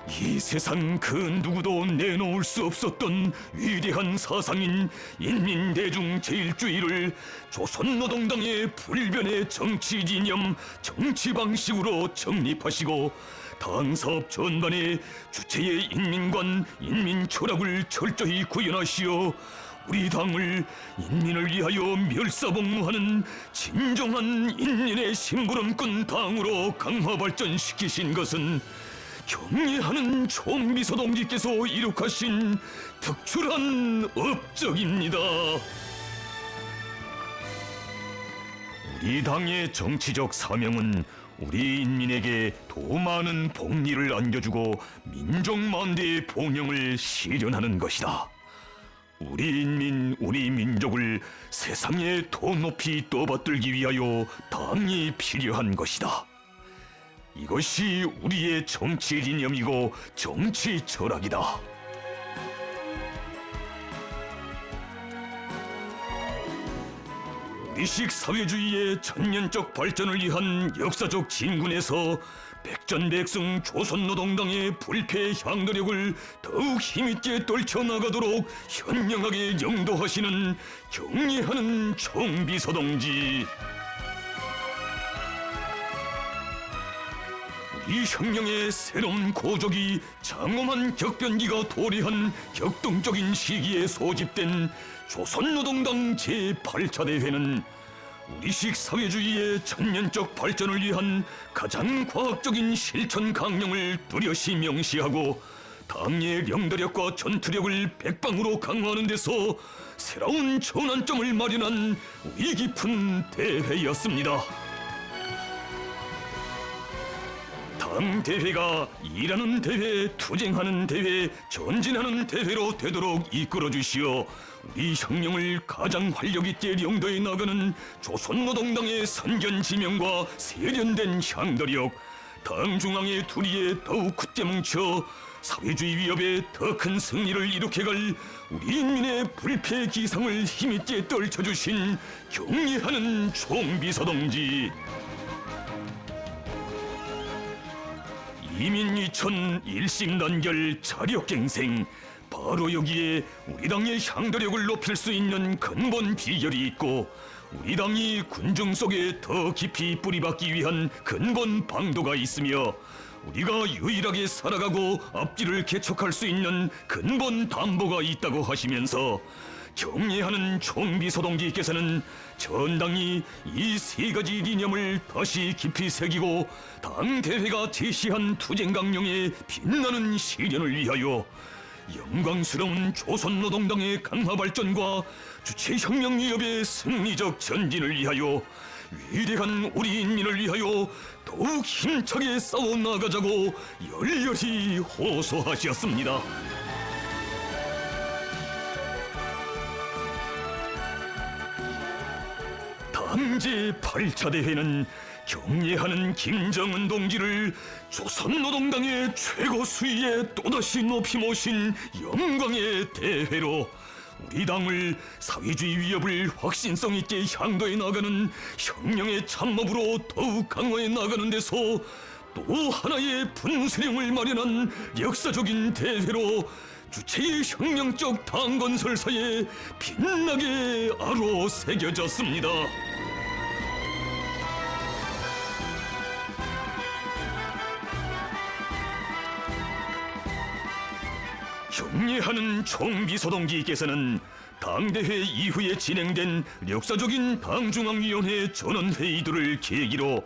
이 세상 그 누구도 내놓을 수 없었던 위대한 사상인 인민대중 제일주의를 조선노동당의 불변의 정치 이념, 정치 방식으로 정립하시고 당 사업 전반에 주체의 인민관, 인민 철학을 철저히 구현하시어 우리 당을 인민을 위하여 멸사복무하는 진정한 인민의 심부름꾼 당으로 강화 발전시키신 것은 경례하는 총비서 동지께서 이룩하신 특출한 업적입니다. 우리 당의 정치적 사명은 우리 인민에게 더 많은 복리를 안겨주고 민족 만대의 봉영을 실현하는 것이다. 우리 인민, 우리 민족을 세상에 더 높이 떠받들기 위하여 당이 필요한 것이다. 이것이 우리의 정치 이념이고 정치 철학이다. 우리식 사회주의의 천년적 발전을 위한 역사적 진군에서 백전백승 조선노동당의 불패 향도력을 더욱 힘있게 떨쳐나가도록 현명하게 영도하시는 경례하는 총비서 동지, 이 혁명의 새로운 고적이 장엄한 격변기가 도래한 격동적인 시기에 소집된 조선노동당 제8차 대회는 우리식 사회주의의 천년적 발전을 위한 가장 과학적인 실천 강령을 뚜렷이 명시하고 당의領導力과 전투력을 백방으로 강화하는 데서 새로운 전환점을 마련한 의미 깊은 대회였습니다. 당 대회가 일하는 대회, 투쟁하는 대회, 전진하는 대회로 되도록 이끌어 주시어 우리 혁명을 가장 활력 있게 령도해 나가는 조선노동당의 선견지명과 세련된 향도력, 당 중앙의 두리에 더욱 굳게 뭉쳐 사회주의 위협에 더 큰 승리를 이룩해갈 우리 인민의 불패 기상을 힘있게 떨쳐주신 경례하는 총비서동지, 이민이천 일심단결 자력갱생, 바로 여기에 우리 당의 향도력을 높일 수 있는 근본 비결이 있고 우리 당이 군중 속에 더 깊이 뿌리박기 위한 근본 방도가 있으며 우리가 유일하게 살아가고 앞길을 개척할 수 있는 근본 담보가 있다고 하시면서 경례하는 총비서동지께서는 전당이 이 세 가지 이념을 다시 깊이 새기고 당 대회가 제시한 투쟁 강령의 빛나는 실현을 위하여 영광스러운 조선노동당의 강화 발전과 주체혁명위협의 승리적 전진을 위하여 위대한 우리 인민을 위하여 더욱 힘차게 싸워나가자고 열렬히 호소하셨습니다. 당 제8차 대회는 경례하는 김정은 동지를 조선노동당의 최고 수위에 또다시 높이 모신 영광의 대회로 우리 당을 사회주의 위협을 확신성 있게 향도해 나가는 혁명의 참모부로 더욱 강화해 나가는 데서 또 하나의 분수령을 마련한 역사적인 대회로 주체의 혁명적 당건설사에 빛나게 아로 새겨졌습니다. 경례하는 총비서동지께서는 당대회 이후에 진행된 역사적인 당중앙위원회 전원회의들을 계기로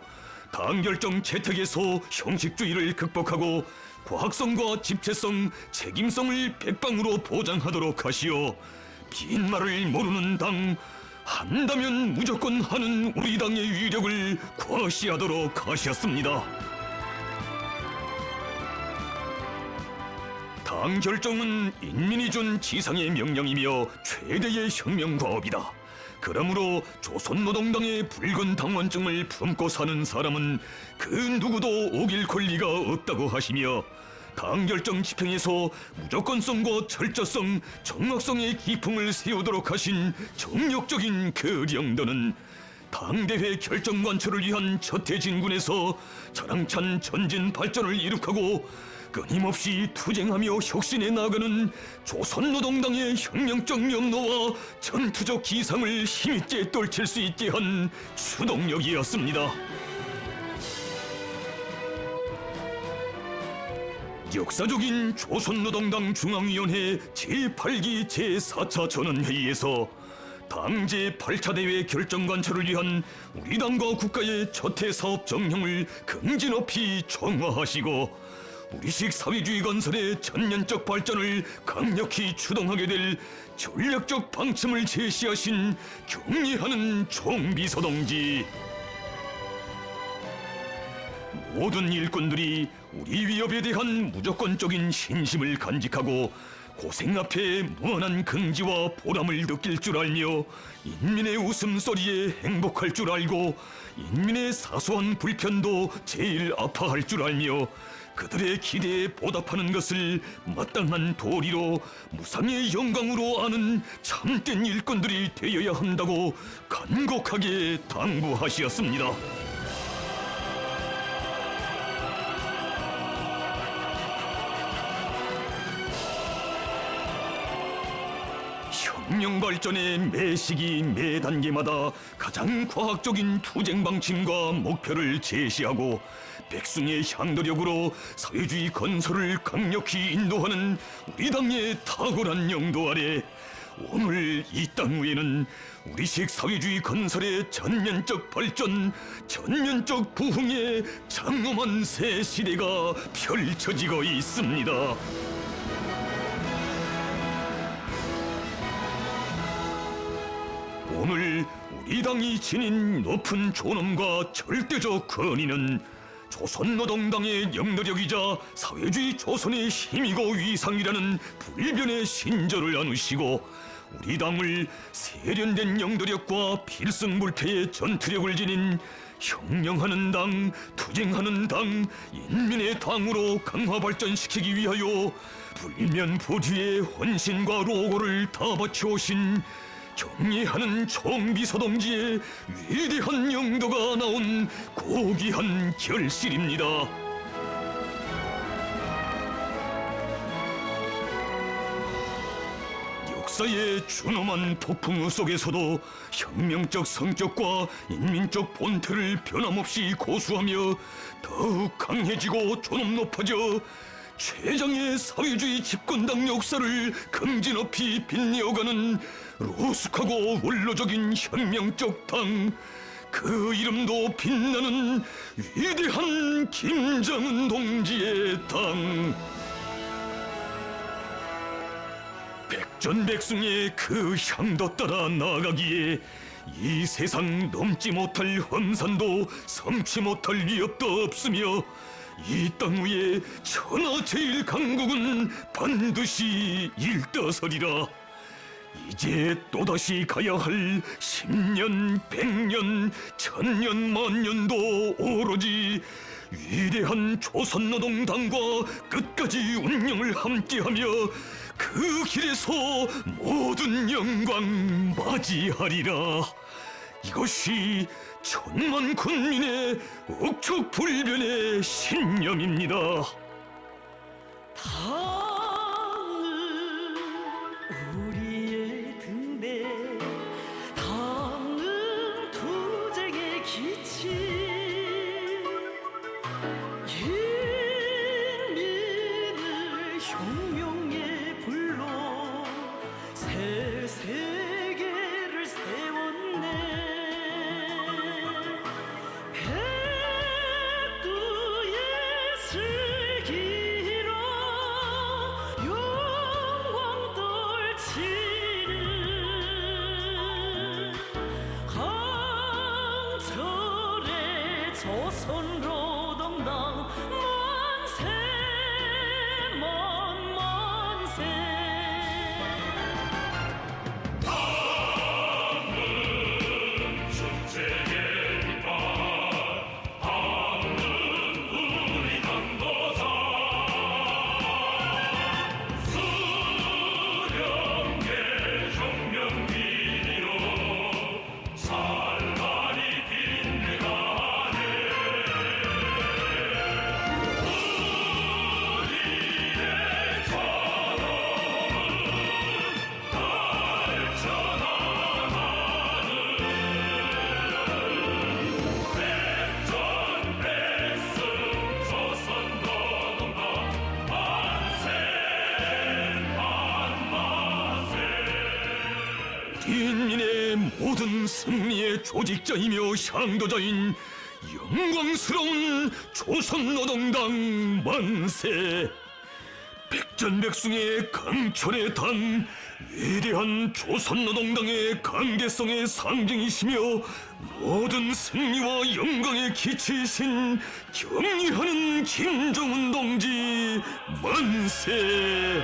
당결정 채택에서 형식주의를 극복하고 과학성과 집체성, 책임성을 백방으로 보장하도록 하시어 빈말을 모르는 당, 한다면 무조건 하는 우리 당의 위력을 과시하도록 하셨습니다. 당 결정은 인민이 준 지상의 명령이며 최대의 혁명과업이다. 그러므로 조선노동당의 붉은 당원증을 품고 사는 사람은 그 누구도 어길 권리가 없다고 하시며 당 결정 집행에서 무조건성과 철저성, 정확성의 기풍을 세우도록 하신 정력적인 그 령도는 당대회 결정 관철을 위한 저태진군에서 자랑찬 전진 발전을 이룩하고 끊임없이 투쟁하며 혁신해 나가는 조선노동당의 혁명적 염로와 전투적 기상을 힘있게 떨칠 수 있게 한 추동력이었습니다. 역사적인 조선노동당 중앙위원회 제8기 제4차 전원회의에서 당 제8차 대회 결정 관철을 위한 우리 당과 국가의 저태사업 정형을 긍지 높이 총화하시고 우리식 사회주의 건설의 천년적 발전을 강력히 추동하게 될 전략적 방침을 제시하신 경례하는 총비서동지, 모든 일꾼들이 우리 위협에 대한 무조건적인 신심을 간직하고 고생 앞에 무한한 긍지와 보람을 느낄 줄 알며 인민의 웃음소리에 행복할 줄 알고 인민의 사소한 불편도 제일 아파할 줄 알며 그들의 기대에 보답하는 것을 마땅한 도리로 무상의 영광으로 아는 참된 일꾼들이 되어야 한다고 간곡하게 당부하시었습니다. 혁명 발전의 매 시기 매 단계마다 가장 과학적인 투쟁 방침과 목표를 제시하고 백성의 향도력으로 사회주의 건설을 강력히 인도하는 우리 당의 탁월한 영도 아래 오늘 이 땅 위에는 우리식 사회주의 건설의 전면적 발전, 전면적 부흥의 장엄한 새 시대가 펼쳐지고 있습니다. 오늘 우리 당이 지닌 높은 존엄과 절대적 권위는 조선노동당의 영도력이자 사회주의 조선의 힘이고 위상이라는 불변의 신조를 안으시고 우리 당을 세련된 영도력과 필승불패의 전투력을 지닌 혁명하는 당, 투쟁하는 당, 인민의 당으로 강화 발전시키기 위하여 불면포주의 헌신과 로고를 다 바쳐오신 경애하는 총비서동지의 위대한 영도가 나온 고귀한 결실입니다. 역사의 준엄한 폭풍우 속에서도 혁명적 성격과 인민적 본태를 변함없이 고수하며 더욱 강해지고 존엄 높아져 최장의 사회주의 집권당 역사를 금지 높이 빛내어가는 로숙하고 원로적인 혁명적 당, 그 이름도 빛나는 위대한 김정은 동지의 당. 백전백승의 그 향도 따라 나아가기에 이 세상 넘지 못할 험산도 섬지 못할 위협도 없으며 이 땅 위에 천하제일 강국은 반드시 일떠서리라. 이제 또다시 가야 할 10년, 100년, 1000년, 만년도 오로지 위대한 조선노동당과 끝까지 운명을 함께하며 그 길에서 모든 영광 맞이하리라. 이것이 천만 군민의 억척불변의 신념입니다. 당은 우리의 등대, 당은 투쟁의 기치, 인민을 혁명의 불로 새 세계를 세웠네. 백두의 슬기로 영광 떨치는 강철의 조선노동당 만세 만만세. 인민의 모든 승리의 조직자이며 향도자인 영광스러운 조선노동당 만세! 백전백승의 강철의 당, 위대한 조선노동당의 강대성의 상징이시며 모든 승리와 영광의 기치이신 경의하는 김정은 동지 만세!